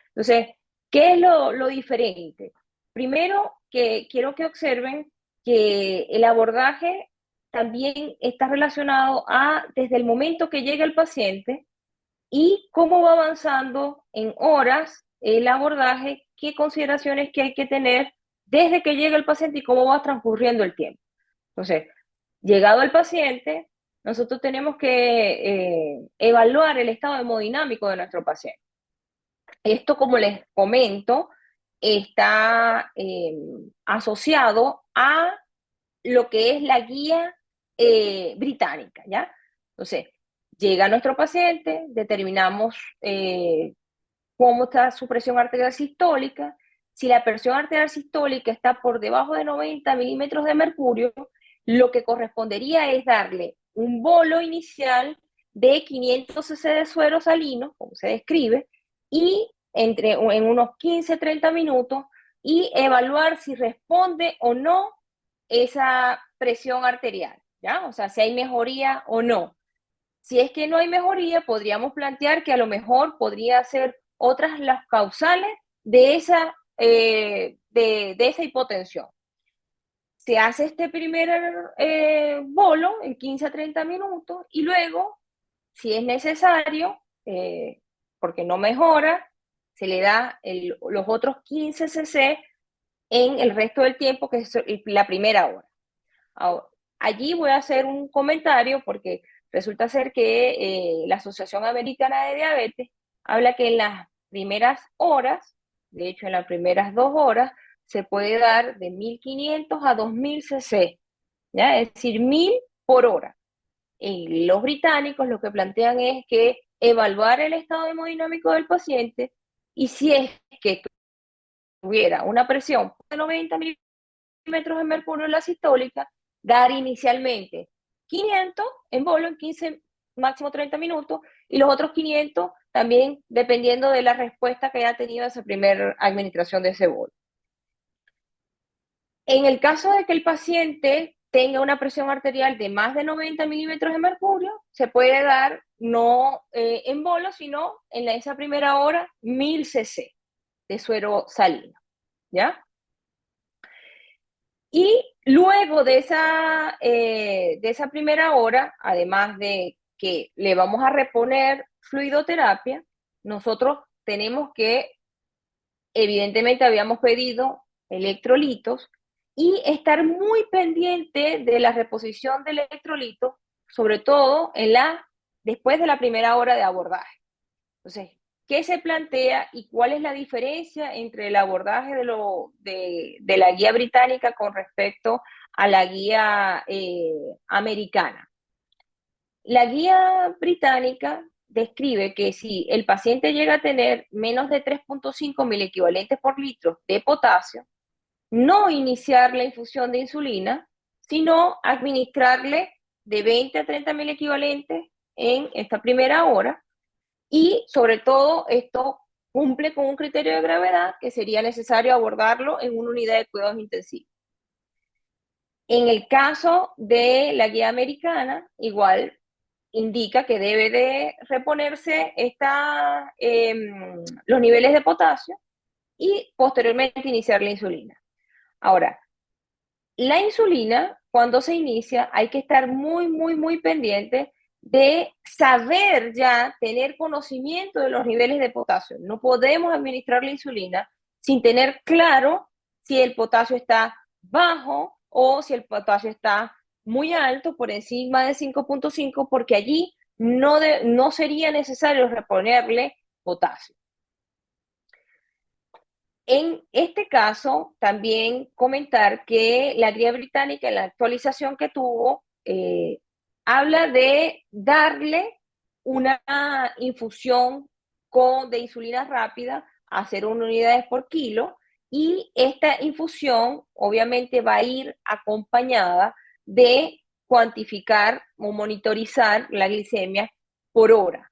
Entonces, ¿qué es lo diferente? Primero, que quiero que observen que el abordaje también está relacionado a desde el momento que llega el paciente y cómo va avanzando en horas el abordaje, qué consideraciones que hay que tener desde que llega el paciente y cómo va transcurriendo el tiempo. Entonces, llegado el paciente, nosotros tenemos que evaluar el estado hemodinámico de nuestro paciente. Esto, como les comento, está asociado a lo que es la guía británica, ¿ya? Entonces, llega nuestro paciente, determinamos cómo está su presión arterial sistólica. Si la presión arterial sistólica está por debajo de 90 milímetros de mercurio, lo que correspondería es darle un bolo inicial de 500 cc de suero salino, como se describe, y en unos 15-30 minutos, y evaluar si responde o no esa presión arterial, ¿ya? O sea, si hay mejoría o no. Si es que no hay mejoría, podríamos plantear que a lo mejor podría ser otras las causales de esa hipotensión. Se hace este primer bolo en 15 a 30 minutos y luego, si es necesario, porque no mejora, se le da los otros 15 cc en el resto del tiempo, que es la primera hora. Ahora, allí voy a hacer un comentario porque resulta ser que la Asociación Americana de Diabetes habla que en las primeras horas, de hecho en las primeras 2 horas, se puede dar de 1500 a 2000 cc, ¿ya? Es decir, 1000 por hora. Y los británicos lo que plantean es que evaluar el estado hemodinámico del paciente, y si es que tuviera una presión de 90 milímetros de mercurio en la sistólica, dar inicialmente 500 en bolo en 15, máximo 30 minutos, y los otros 500 también dependiendo de la respuesta que haya tenido esa primera administración de ese bolo. En el caso de que el paciente tenga una presión arterial de más de 90 milímetros de mercurio, se puede dar no en bolo, sino en esa primera hora 1000 cc de suero salino, ¿ya? Y luego de esa primera hora, además de que le vamos a reponer fluidoterapia, nosotros tenemos que, evidentemente habíamos pedido electrolitos, y estar muy pendiente de la reposición de electrolitos, sobre todo después de la primera hora de abordaje. Entonces, ¿qué se plantea y cuál es la diferencia entre el abordaje de la guía británica con respecto a la guía americana? La guía británica describe que si el paciente llega a tener menos de 3.5 equivalentes por litro de potasio, no iniciar la infusión de insulina, sino administrarle de 20 a 30 equivalentes en esta primera hora, y sobre todo esto cumple con un criterio de gravedad que sería necesario abordarlo en una unidad de cuidados intensivos. En el caso de la guía americana, igual indica que debe de reponerse los niveles de potasio y posteriormente iniciar la insulina. Ahora, la insulina, cuando se inicia, hay que estar muy, muy, muy pendiente de saber ya, tener conocimiento de los niveles de potasio. No podemos administrar la insulina sin tener claro si el potasio está bajo o si el potasio está muy alto, por encima de 5.5, porque allí no sería necesario reponerle potasio. En este caso, también comentar que la guía británica, en la actualización que tuvo, habla de darle una infusión de insulina rápida a 0,1 unidades por kilo, y esta infusión obviamente va a ir acompañada de cuantificar o monitorizar la glicemia por hora.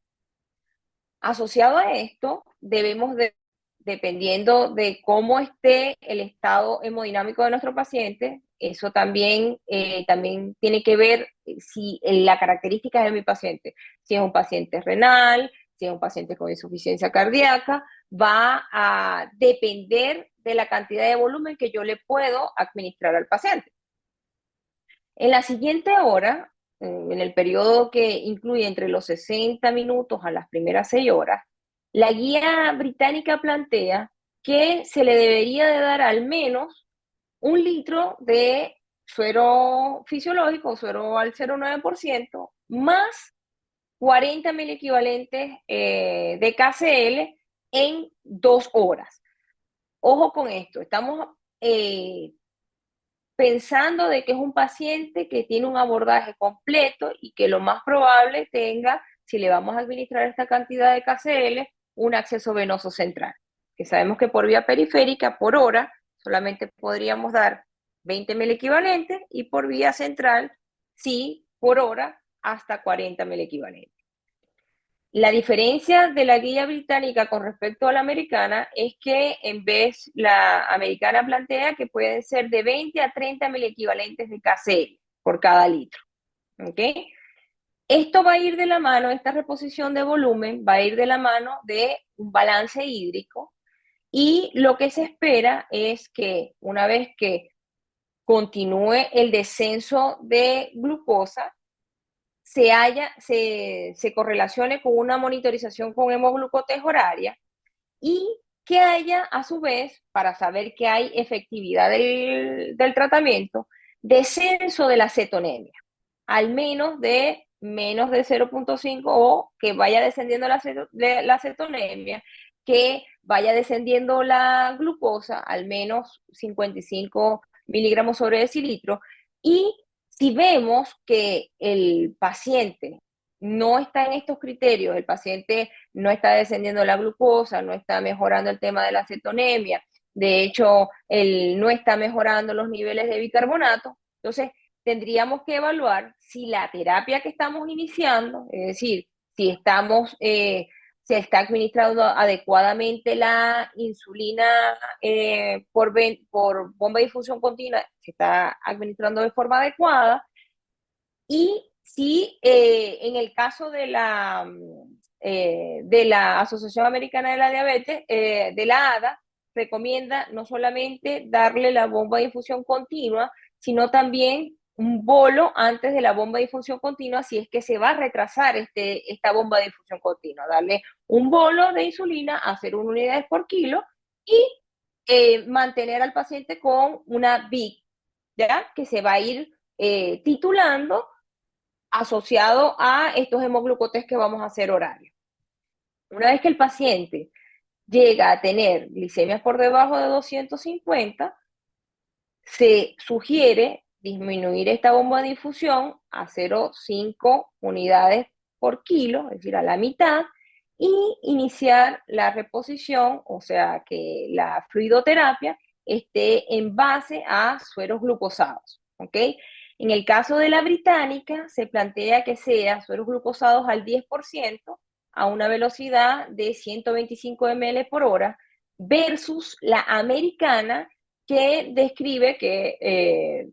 Asociado a esto, debemos de dependiendo de cómo esté el estado hemodinámico de nuestro paciente, eso también, también tiene que ver si la característica de mi paciente, si es un paciente renal, si es un paciente con insuficiencia cardíaca, va a depender de la cantidad de volumen que yo le puedo administrar al paciente. En la siguiente hora, en el periodo que incluye entre los 60 minutos a las primeras 6 horas, la guía británica plantea que se le debería de dar al menos 1 litro de suero fisiológico, suero al 0,9%, más 40 mil equivalentes de KCl en 2 horas. Ojo con esto, estamos pensando de que es un paciente que tiene un abordaje completo y que lo más probable tenga, si le vamos a administrar esta cantidad de KCl, un acceso venoso central. Que sabemos que por vía periférica, por hora, solamente podríamos dar 20 mil equivalentes y por vía central, sí, por hora, hasta 40 mil equivalentes. La diferencia de la guía británica con respecto a la americana es que en vez la americana plantea que pueden ser de 20 a 30 mil equivalentes de KCl por cada litro. ¿Okay? Esto va a ir de la mano, esta reposición de volumen va a ir de la mano de un balance hídrico y lo que se espera es que una vez que continúe el descenso de glucosa, se correlacione con una monitorización con hemoglucotés horaria y que haya, a su vez, para saber que hay efectividad del tratamiento, descenso de la cetonemia, al menos de menos de 0,5 o que vaya descendiendo la cetonemia, que vaya descendiendo la glucosa al menos 55 miligramos sobre decilitro y si vemos que el paciente no está en estos criterios, el paciente no está descendiendo la glucosa, no está mejorando el tema de la cetonemia, de hecho, él no está mejorando los niveles de bicarbonato, entonces tendríamos que evaluar si la terapia que estamos iniciando, es decir, si estamos, se está administrando adecuadamente la insulina por bomba de difusión continua, se está administrando de forma adecuada, y si en el caso de la Asociación Americana de la Diabetes, de la ADA, recomienda no solamente darle la bomba de infusión continua, sino también un bolo antes de la bomba de infusión continua si es que se va a retrasar esta bomba de infusión continua. Darle un bolo de insulina a 0,1 unidades por kilo y mantener al paciente con una BIC, ¿ya? Que se va a ir titulando asociado a estos hemoglucotes que vamos a hacer horarios. Una vez que el paciente llega a tener glicemias por debajo de 250, se sugiere disminuir esta bomba de infusión a 0,5 unidades por kilo, es decir, a la mitad, y iniciar la reposición, o sea, que la fluidoterapia esté en base a sueros glucosados, ¿ok? En el caso de la británica, se plantea que sea sueros glucosados al 10% a una velocidad de 125 ml por hora versus la americana que describe que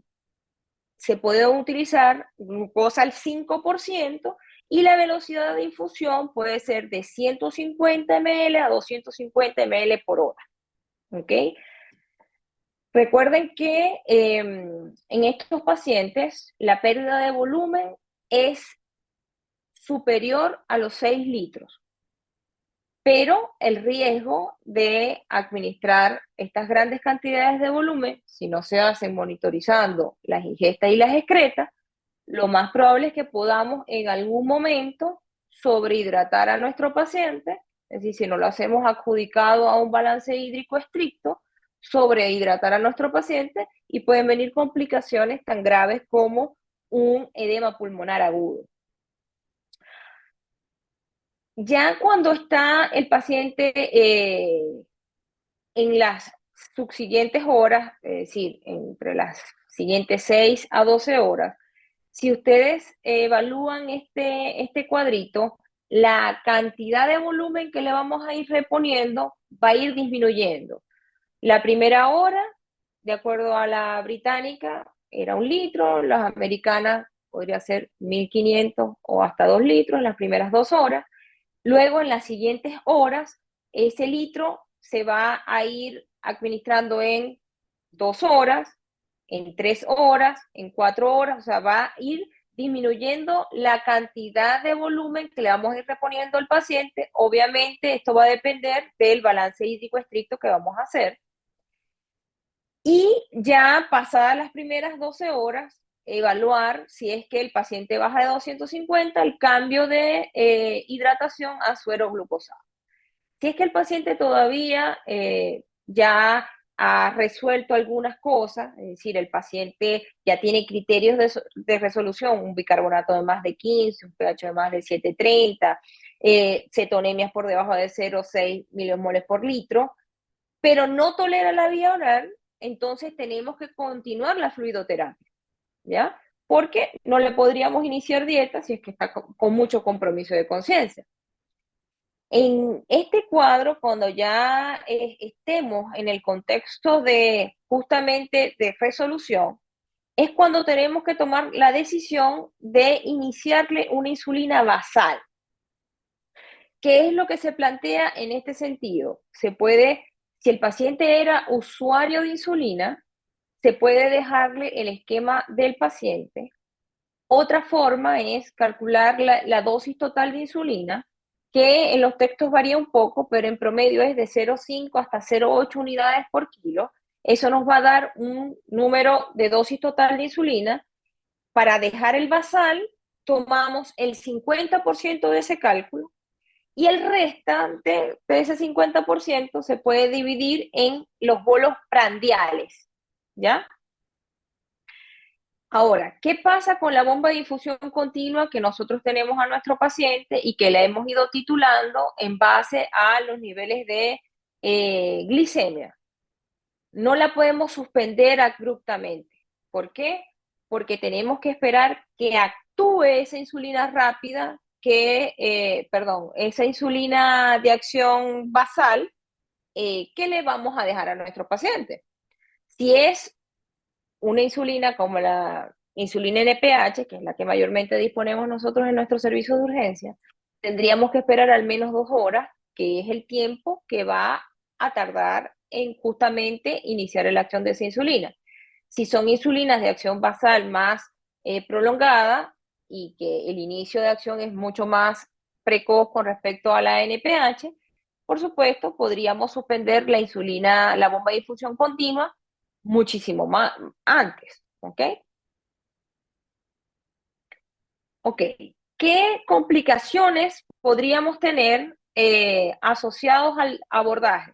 se puede utilizar glucosa al 5% y la velocidad de infusión puede ser de 150 ml a 250 ml por hora. ¿Ok? Recuerden que en estos pacientes la pérdida de volumen es superior a los 6 litros, pero el riesgo de administrar estas grandes cantidades de volumen, si no se hacen monitorizando las ingestas y las excretas, lo más probable es que podamos en algún momento sobrehidratar a nuestro paciente, es decir, si no lo hacemos adjudicado a un balance hídrico estricto, sobrehidratar a nuestro paciente y pueden venir complicaciones tan graves como un edema pulmonar agudo. Ya cuando está el paciente en las subsiguientes horas, es decir, entre las siguientes 6 a 12 horas, si ustedes evalúan este cuadrito, la cantidad de volumen que le vamos a ir reponiendo va a ir disminuyendo. La primera hora, de acuerdo a la británica, era 1 litro, las americanas podría ser 1500 o hasta 2 litros las primeras 2 horas. Luego, en las siguientes horas, ese litro se va a ir administrando en 2 horas, en 3 horas, en 4 horas, o sea, va a ir disminuyendo la cantidad de volumen que le vamos a ir reponiendo al paciente. Obviamente, esto va a depender del balance hídrico estricto que vamos a hacer. Y ya pasadas las primeras 12 horas, evaluar si es que el paciente baja de 250, el cambio de hidratación a suero glucosado. Si es que el paciente todavía ya ha resuelto algunas cosas, es decir, el paciente ya tiene criterios de resolución, un bicarbonato de más de 15, un pH de más de 730, cetonemias por debajo de 0,6 milimoles por litro, pero no tolera la vía oral, entonces tenemos que continuar la fluidoterapia, ¿ya? Porque no le podríamos iniciar dieta si es que está con mucho compromiso de conciencia. En este cuadro, cuando ya estemos en el contexto de justamente de resolución, es cuando tenemos que tomar la decisión de iniciarle una insulina basal. ¿Qué es lo que se plantea en este sentido? Se puede, si el paciente era usuario de insulina, se puede dejarle el esquema del paciente. Otra forma es calcular la dosis total de insulina, que en los textos varía un poco, pero en promedio es de 0,5 hasta 0,8 unidades por kilo. Eso nos va a dar un número de dosis total de insulina. Para dejar el basal, tomamos el 50% de ese cálculo y el restante de ese 50% se puede dividir en los bolos prandiales, ¿ya? Ahora, ¿qué pasa con la bomba de infusión continua que nosotros tenemos a nuestro paciente y que le hemos ido titulando en base a los niveles de glicemia? No la podemos suspender abruptamente. ¿Por qué? Porque tenemos que esperar que actúe esa insulina rápida, esa insulina de acción basal que le vamos a dejar a nuestro paciente. Si es una insulina como la insulina NPH, que es la que mayormente disponemos nosotros en nuestros servicios de urgencia, tendríamos que esperar al menos 2 horas, que es el tiempo que va a tardar en justamente iniciar la acción de esa insulina. Si son insulinas de acción basal más prolongada y que el inicio de acción es mucho más precoz con respecto a la NPH, por supuesto, podríamos suspender la insulina, la bomba de infusión continua muchísimo más antes, ¿ok? Ok. ¿Qué complicaciones podríamos tener asociados al abordaje?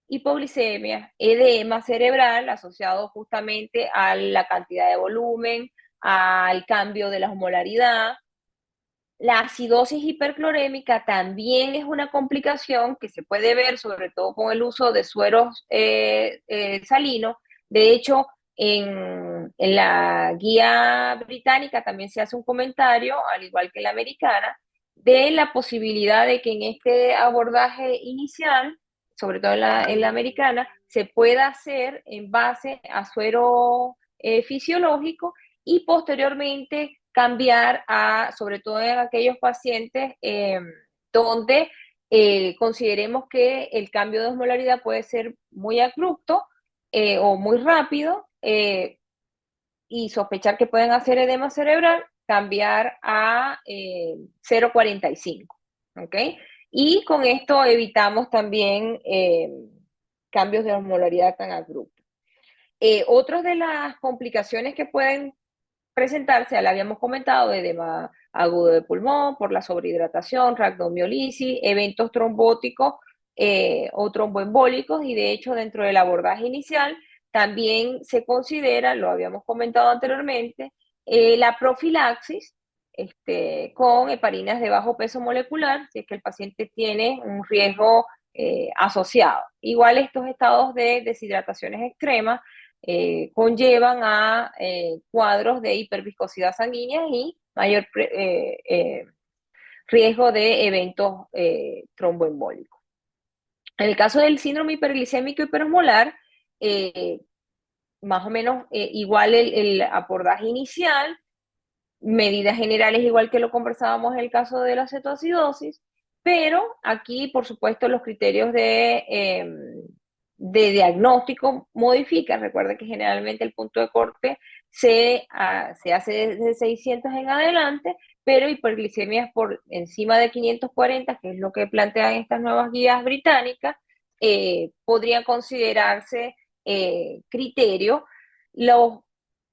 Hipoglicemia, edema cerebral asociado justamente a la cantidad de volumen, al cambio de la osmolaridad. La acidosis hiperclorémica también es una complicación que se puede ver sobre todo con el uso de sueros salinos. De hecho, en la guía británica también se hace un comentario, al igual que la americana, de la posibilidad de que en este abordaje inicial, sobre todo en la americana, se pueda hacer en base a suero fisiológico y posteriormente cambiar sobre todo en aquellos pacientes donde consideremos que el cambio de osmolaridad puede ser muy abrupto o muy rápido y sospechar que pueden hacer edema cerebral, cambiar a 0,45, ¿ok? Y con esto evitamos también cambios de osmolaridad tan abruptos. Otras de las complicaciones que pueden presentarse, ya le habíamos comentado, edema agudo de pulmón por la sobrehidratación, rhabdomiolisis, eventos trombóticos o tromboembólicos, y de hecho dentro del abordaje inicial también se considera, lo habíamos comentado anteriormente, la profilaxis con heparinas de bajo peso molecular, si es que el paciente tiene un riesgo asociado. Igual estos estados de deshidrataciones extremas conllevan a cuadros de hiperviscosidad sanguínea y mayor riesgo de eventos tromboembólicos. En el caso del síndrome hiperglicémico hiperosmolar, más o menos igual el abordaje inicial, medidas generales igual que lo conversábamos en el caso de la cetoacidosis, pero aquí, por supuesto, los criterios de diagnóstico modifican. Recuerden que generalmente el punto de corte se hace desde 600 en adelante, pero hiperglicemias por encima de 540, que es lo que plantean estas nuevas guías británicas, podrían considerarse criterio. Los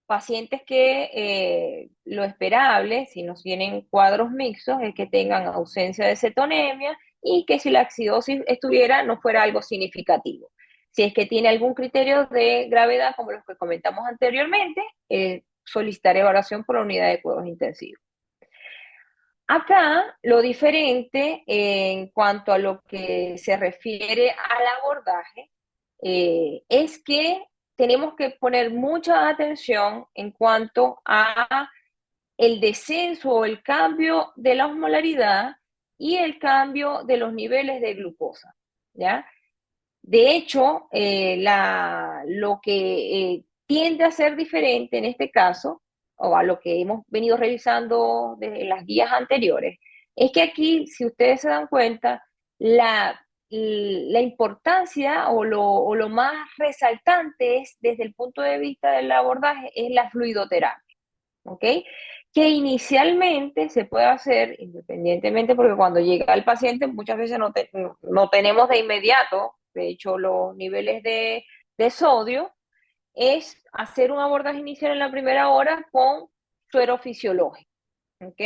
pacientes que lo esperable, si nos vienen cuadros mixtos, es que tengan ausencia de cetonemia y que si la acidosis estuviera, no fuera algo significativo. Si es que tiene algún criterio de gravedad, como los que comentamos anteriormente, solicitar evaluación por la unidad de cuidados intensivos. Acá lo diferente en cuanto a lo que se refiere al abordaje es que tenemos que poner mucha atención en cuanto a el descenso o el cambio de la osmolaridad y el cambio de los niveles de glucosa, ¿ya? De hecho, lo que tiende a ser diferente en este caso, o a lo que hemos venido revisando desde las guías anteriores, es que aquí, si ustedes se dan cuenta, la importancia o lo más resaltante es, desde el punto de vista del abordaje, es la fluidoterapia, ¿ok? Que inicialmente se puede hacer independientemente, porque cuando llega el paciente muchas veces no tenemos de inmediato, de hecho, los niveles de sodio, es hacer un abordaje inicial en la primera hora con suero fisiológico, ¿ok?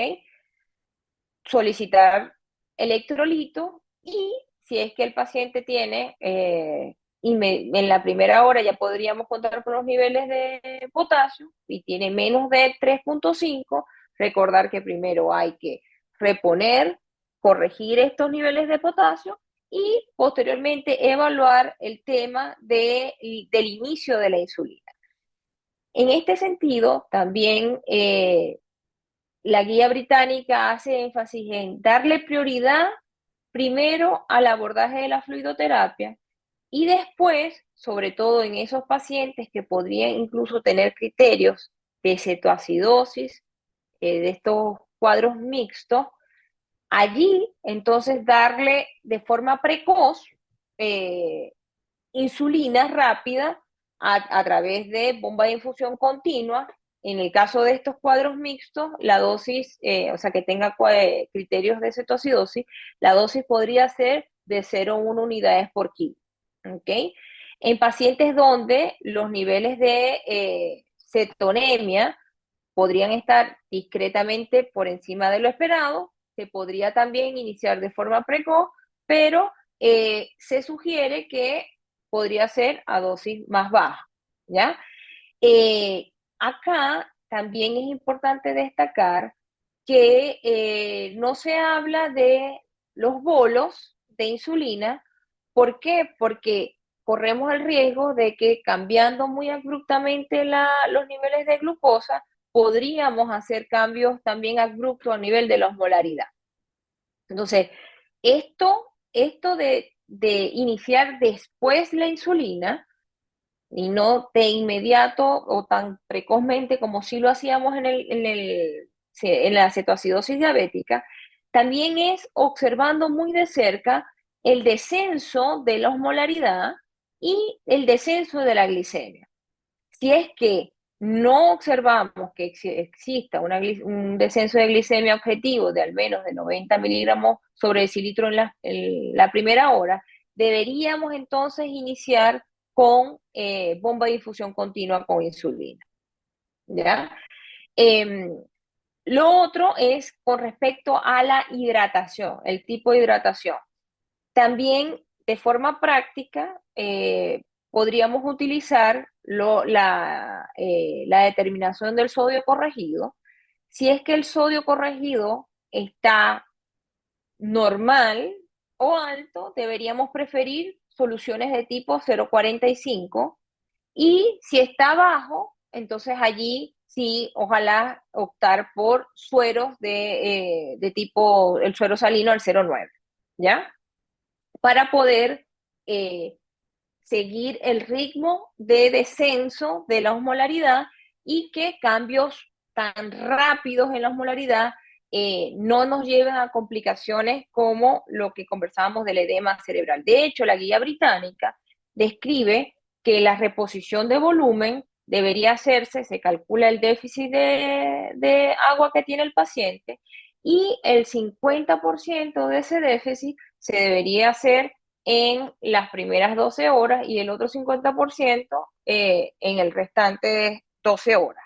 Solicitar electrolito y si es que el paciente tiene, en la primera hora ya podríamos contar con los niveles de potasio y tiene menos de 3.5, recordar que primero hay que reponer, corregir estos niveles de potasio y posteriormente evaluar el tema del inicio de la insulina. En este sentido, también la guía británica hace énfasis en darle prioridad primero al abordaje de la fluidoterapia y después, sobre todo en esos pacientes que podrían incluso tener criterios de cetoacidosis, de estos cuadros mixtos, allí entonces darle de forma precoz eh, insulina rápida a través de bomba de infusión continua. En el caso de estos cuadros mixtos, la dosis, o sea, que tenga criterios de cetoacidosis, la dosis podría ser de 0,1 unidades por kilo. ¿Ok? En pacientes donde los niveles de cetonemia podrían estar discretamente por encima de lo esperado, se podría también iniciar de forma precoz, pero se sugiere que podría ser a dosis más baja, ¿ya? Acá también es importante destacar que no se habla de los bolos de insulina. ¿Por qué? Porque corremos el riesgo de que cambiando muy abruptamente los niveles de glucosa, podríamos hacer cambios también abruptos a nivel de la osmolaridad. Entonces, esto de iniciar después la insulina y no de inmediato o tan precozmente como si lo hacíamos en la cetoacidosis diabética, también es observando muy de cerca el descenso de la osmolaridad y el descenso de la glicemia. Si es que no observamos que exista un descenso de glicemia objetivo de al menos de 90 miligramos sobre decilitro en la primera hora, deberíamos entonces iniciar con bomba de infusión continua con insulina. ¿Ya? Lo otro es con respecto a la hidratación, el tipo de hidratación. También de forma práctica podríamos utilizar la determinación del sodio corregido. Si es que el sodio corregido está normal o alto, deberíamos preferir soluciones de tipo 0,45 y si está bajo, entonces allí sí, ojalá optar por sueros de tipo, el suero salino al 0,9, ¿ya? Para poder eh, seguir el ritmo de descenso de la osmolaridad y que cambios tan rápidos en la osmolaridad no nos lleven a complicaciones como lo que conversábamos del edema cerebral. De hecho, la guía británica describe que la reposición de volumen debería hacerse, se calcula el déficit de agua que tiene el paciente y el 50% de ese déficit se debería hacer en las primeras 12 horas y el otro 50% en el restante 12 horas.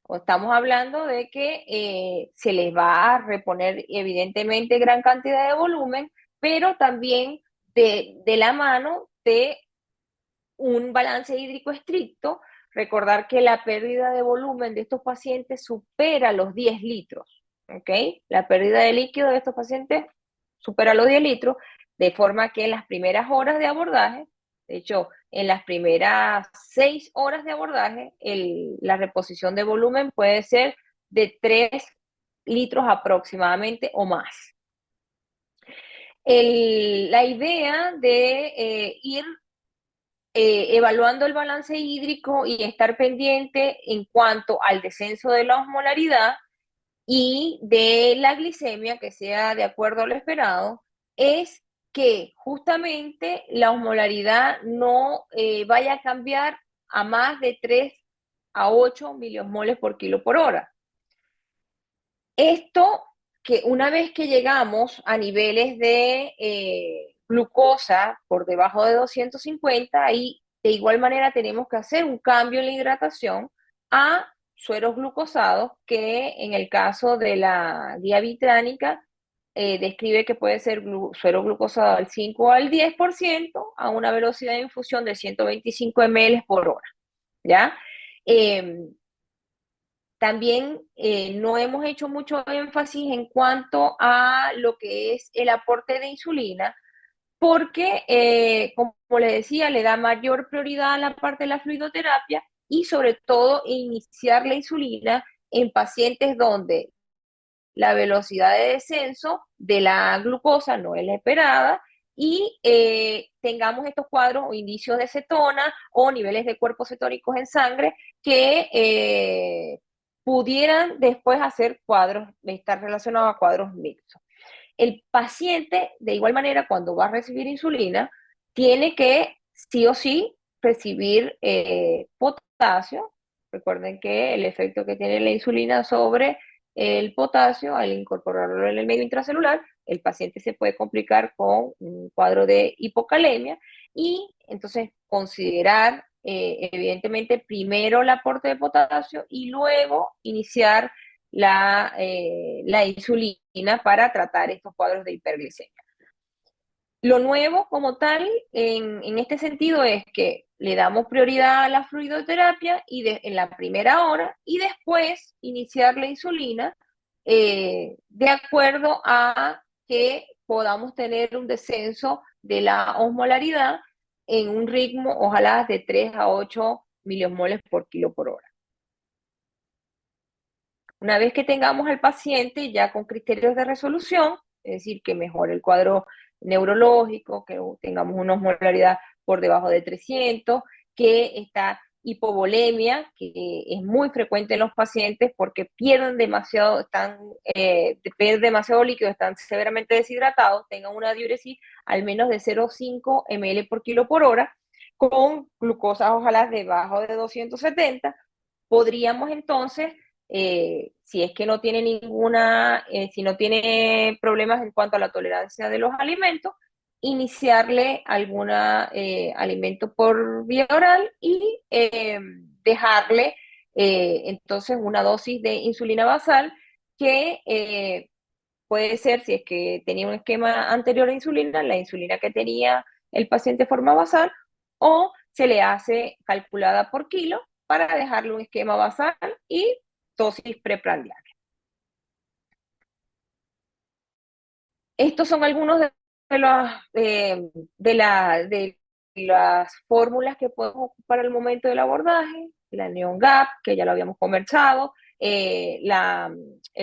O estamos hablando de que se les va a reponer evidentemente gran cantidad de volumen, pero también de la mano de un balance hídrico estricto. Recordar que la pérdida de volumen de estos pacientes supera los 10 litros, ¿ok? La pérdida de líquido de estos pacientes supera los 10 litros, de forma que en las primeras horas de abordaje, de hecho, en las primeras 6 horas de abordaje, la reposición de volumen puede ser de 3 litros aproximadamente o más. La idea de ir evaluando el balance hídrico y estar pendiente en cuanto al descenso de la osmolaridad y de la glicemia, que sea de acuerdo a lo esperado, es que justamente la osmolaridad no vaya a cambiar a más de 3 a 8 miliosmoles por kilo por hora. Esto que una vez que llegamos a niveles de glucosa por debajo de 250, ahí de igual manera tenemos que hacer un cambio en la hidratación a sueros glucosados, que en el caso de la guía británica describe que puede ser suero glucosado al 5 o al 10% a una velocidad de infusión de 125 ml por hora, ¿ya? Eh, También no hemos hecho mucho énfasis en cuanto a lo que es el aporte de insulina, porque, como les decía, le da mayor prioridad a la parte de la fluidoterapia y sobre todo iniciar la insulina en pacientes donde la velocidad de descenso de la glucosa no es la esperada y tengamos estos cuadros o indicios de cetona o niveles de cuerpos cetónicos en sangre que pudieran después hacer cuadros, estar relacionados a cuadros mixtos. El paciente, de igual manera, cuando va a recibir insulina, tiene que sí o sí recibir potasio. Recuerden que el efecto que tiene la insulina sobre el potasio, al incorporarlo en el medio intracelular, el paciente se puede complicar con un cuadro de hipocalemia y entonces considerar evidentemente primero el aporte de potasio y luego iniciar la insulina para tratar estos cuadros de hiperglicemia. Lo nuevo como tal en este sentido es que le damos prioridad a la fluidoterapia en la primera hora y después iniciar la insulina de acuerdo a que podamos tener un descenso de la osmolaridad en un ritmo, ojalá, de 3 a 8 miliosmoles por kilo por hora. Una vez que tengamos al paciente ya con criterios de resolución, es decir, que mejore el cuadro neurológico, que tengamos una osmolaridad por debajo de 300, que esta hipovolemia, que es muy frecuente en los pacientes porque pierden demasiado, pierden demasiado líquido, están severamente deshidratados, tengan una diuresis al menos de 0,5 ml por kilo por hora, con glucosa ojalá debajo de 270, podríamos entonces si es que no tiene si no tiene problemas en cuanto a la tolerancia de los alimentos, iniciarle algún alimento por vía oral y dejarle entonces una dosis de insulina basal que puede ser, si es que tenía un esquema anterior a insulina, la insulina que tenía el paciente de forma basal, o se le hace calculada por kilo para dejarle un esquema basal y dosis preprandial. Estos son algunos de las fórmulas que podemos ocupar al momento del abordaje. la Neon Gap, que ya lo habíamos conversado, el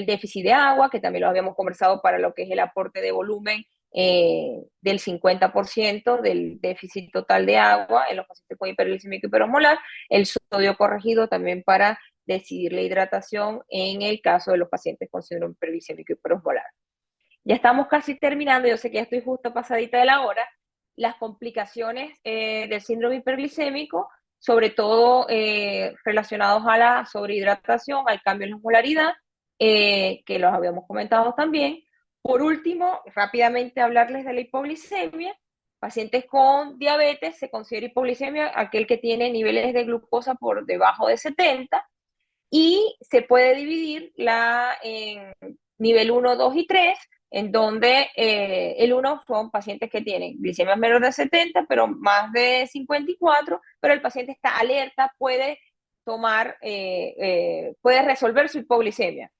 déficit de agua, que también lo habíamos conversado para lo que es el aporte de volumen del 50% del déficit total de agua en los pacientes con hiperglicemia hiperosmolar, el sodio corregido también para decidir la hidratación en el caso de los pacientes con síndrome hiperglicémico hiperosmolar. Ya estamos casi terminando, yo sé que ya estoy justo pasadita de la hora. Las complicaciones del síndrome hiperglicémico, sobre todo relacionados a la sobrehidratación, al cambio en la osmolaridad, que los habíamos comentado también. Por último, rápidamente hablarles de la hipoglicemia. Pacientes con diabetes, se considera hipoglicemia aquel que tiene niveles de glucosa por debajo de 70, y se puede dividir en nivel 1, 2 y 3, en donde el 1 son pacientes que tienen glicemia menor de 70, pero más de 54, pero el paciente está alerta, puede puede resolver su hipoglicemia.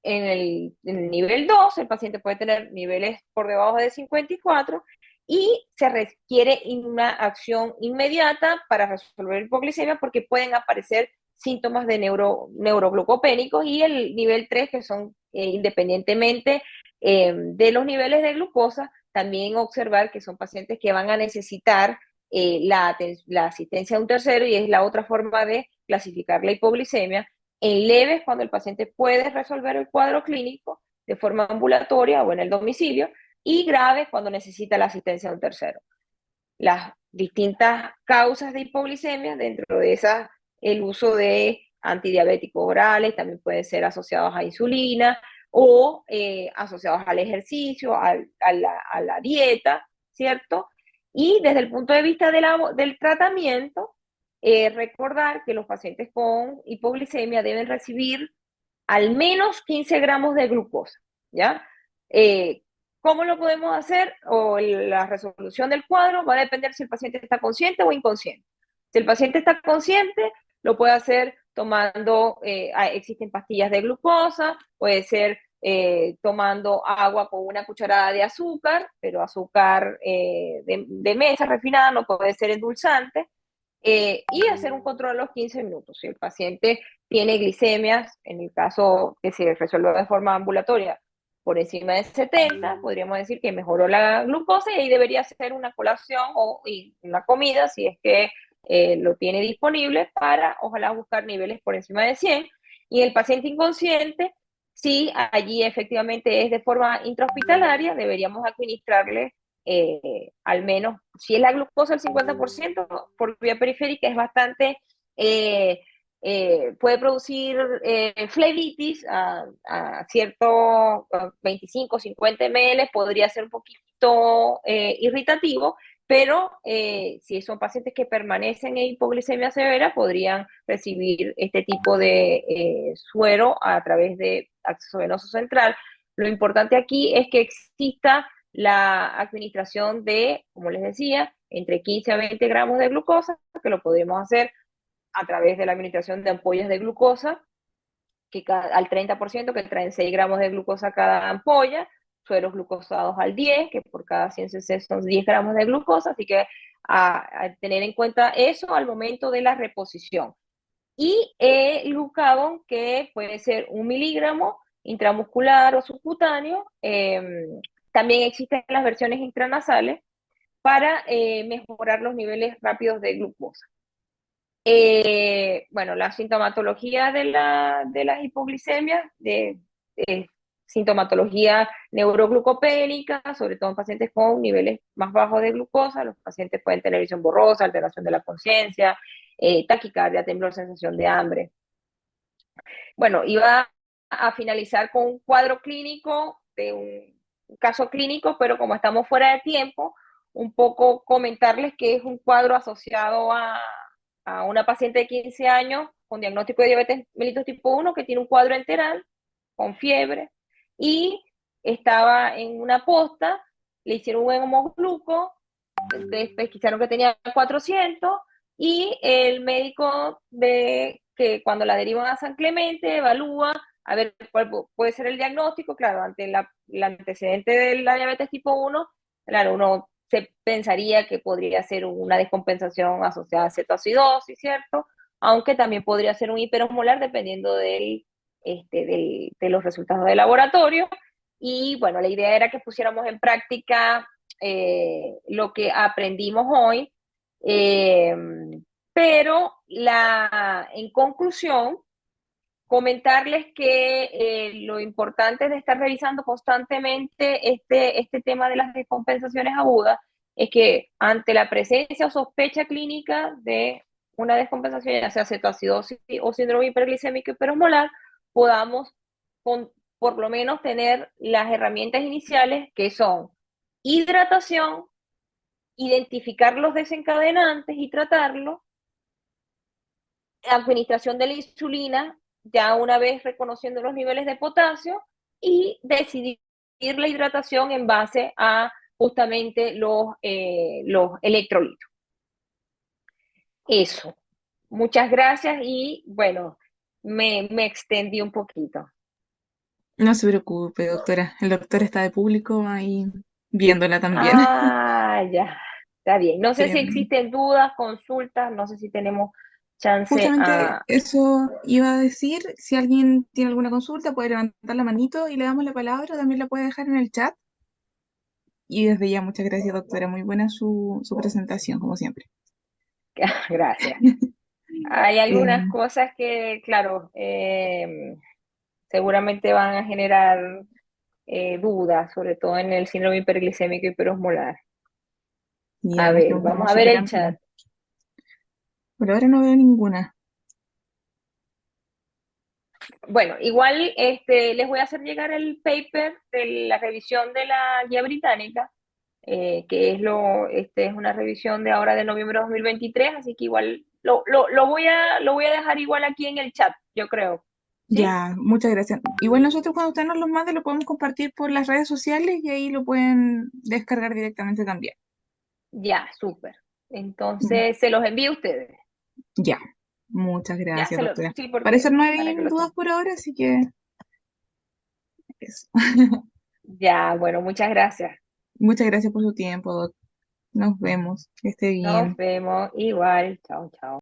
En el nivel 2, el paciente puede tener niveles por debajo de 54 y se requiere una acción inmediata para resolver hipoglicemia porque pueden aparecer síntomas de neuroglucopénicos, y el nivel 3, que son independientemente de los niveles de glucosa, también observar que son pacientes que van a necesitar la asistencia de un tercero, y es la otra forma de clasificar la hipoglicemia. En leves, cuando el paciente puede resolver el cuadro clínico de forma ambulatoria o en el domicilio, y graves cuando necesita la asistencia de un tercero. Las distintas causas de hipoglicemia, dentro de esas, el uso de antidiabéticos orales, también pueden ser asociados a insulina o asociados al ejercicio, a la dieta, ¿cierto? Y desde el punto de vista del tratamiento, recordar que los pacientes con hipoglicemia deben recibir al menos 15 gramos de glucosa, ¿ya? ¿Cómo lo podemos hacer? O la resolución del cuadro va a depender si el paciente está consciente o inconsciente. Si el paciente está consciente, lo puede hacer tomando, existen pastillas de glucosa, puede ser tomando agua con una cucharada de azúcar, pero azúcar de mesa refinada, no puede ser endulzante, y hacer un control a los 15 minutos. Si el paciente tiene glicemias, en el caso que se resuelva de forma ambulatoria, por encima de 70, podríamos decir que mejoró la glucosa, y ahí debería ser una colación o una comida, si es que lo tiene disponible, para ojalá buscar niveles por encima de 100. Y el paciente inconsciente, si allí efectivamente es de forma intrahospitalaria, deberíamos administrarle al menos, si es la glucosa el 50%, por vía periférica es bastante, puede producir flebitis a cierto 25, 50 ml, podría ser un poquito irritativo, pero si son pacientes que permanecen en hipoglicemia severa, podrían recibir este tipo de suero a través de acceso venoso central. Lo importante aquí es que exista la administración de, como les decía, entre 15 a 20 gramos de glucosa, que lo podemos hacer a través de la administración de ampollas de glucosa, al 30%, que traen 6 gramos de glucosa cada ampolla, sueros glucosados al 10, que por cada 100 cc son 10 gramos de glucosa, así que a tener en cuenta eso al momento de la reposición. Y el glucagón, que puede ser 1 miligramo intramuscular o subcutáneo. También existen las versiones intranasales para mejorar los niveles rápidos de glucosa. Bueno, la sintomatología de las hipoglicemias, sintomatología neuroglucopénica, sobre todo en pacientes con niveles más bajos de glucosa. Los pacientes pueden tener visión borrosa, alteración de la conciencia, taquicardia, temblor, sensación de hambre. Bueno, iba a finalizar con un cuadro clínico, de un caso clínico, pero como estamos fuera de tiempo, un poco comentarles que es un cuadro asociado a una paciente de 15 años con diagnóstico de diabetes mellitus tipo 1, que tiene un cuadro enteral, con fiebre, y estaba en una posta, le hicieron un hemogluco, pesquisaron que tenía 400, y el médico que cuando la derivan a San Clemente evalúa a ver cuál puede ser el diagnóstico. Claro, ante el antecedente de la diabetes tipo 1, claro, uno se pensaría que podría ser una descompensación asociada a cetoacidosis, ¿cierto? aunque también podría ser un hiperosmolar dependiendo de los resultados del laboratorio. Y bueno, la idea era que pusiéramos en práctica lo que aprendimos hoy, eh, pero en conclusión, comentarles que lo importante es de estar revisando constantemente este tema de las descompensaciones agudas es que ante la presencia o sospecha clínica de una descompensación, ya sea cetoacidosis o síndrome hiperglicémico hiperosmolar, podamos por lo menos tener las herramientas iniciales que son hidratación, identificar los desencadenantes y tratarlos, administración de la insulina, ya una vez reconociendo los niveles de potasio, y decidir la hidratación en base a justamente los electrolitos. Eso. Muchas gracias y bueno, me extendí un poquito. No se preocupe, doctora. El doctor está de público ahí viéndola también. Ah, ya. Está bien. No sé si Sí. existen dudas, consultas, no sé si tenemos chance Justamente a... eso iba a decir. Si alguien tiene alguna consulta, puede levantar la manito y le damos la palabra. También la puede dejar en el chat. Y desde ya, muchas gracias, doctora. Muy buena su presentación, como siempre. Gracias. Hay algunas Eh, cosas que, claro, seguramente van a generar dudas, sobre todo en el síndrome hiperglicémico hiperosmolar. y A además que ver, es un vamos a famoso ver que el chat. también. Por ahora no veo ninguna. Bueno, igual les voy a hacer llegar el paper de la revisión de la guía británica, que es una revisión de ahora de noviembre de 2023, así que igual lo voy a dejar igual aquí en el chat, yo creo. ¿Sí? Ya, muchas gracias. Igual nosotros cuando usted nos lo mande lo podemos compartir por las redes sociales y ahí lo pueden descargar directamente también. Ya, súper. Mm, Entonces, se los envío a ustedes. ya, muchas Ya, gracias, doctora. sí, Parece no para hay que lo dudas tengan. por ahora, así que eso. Ya, bueno, muchas gracias. Muchas gracias por su tiempo, doc. Nos vemos. Que esté Nos bien. vemos igual. Chao, chao.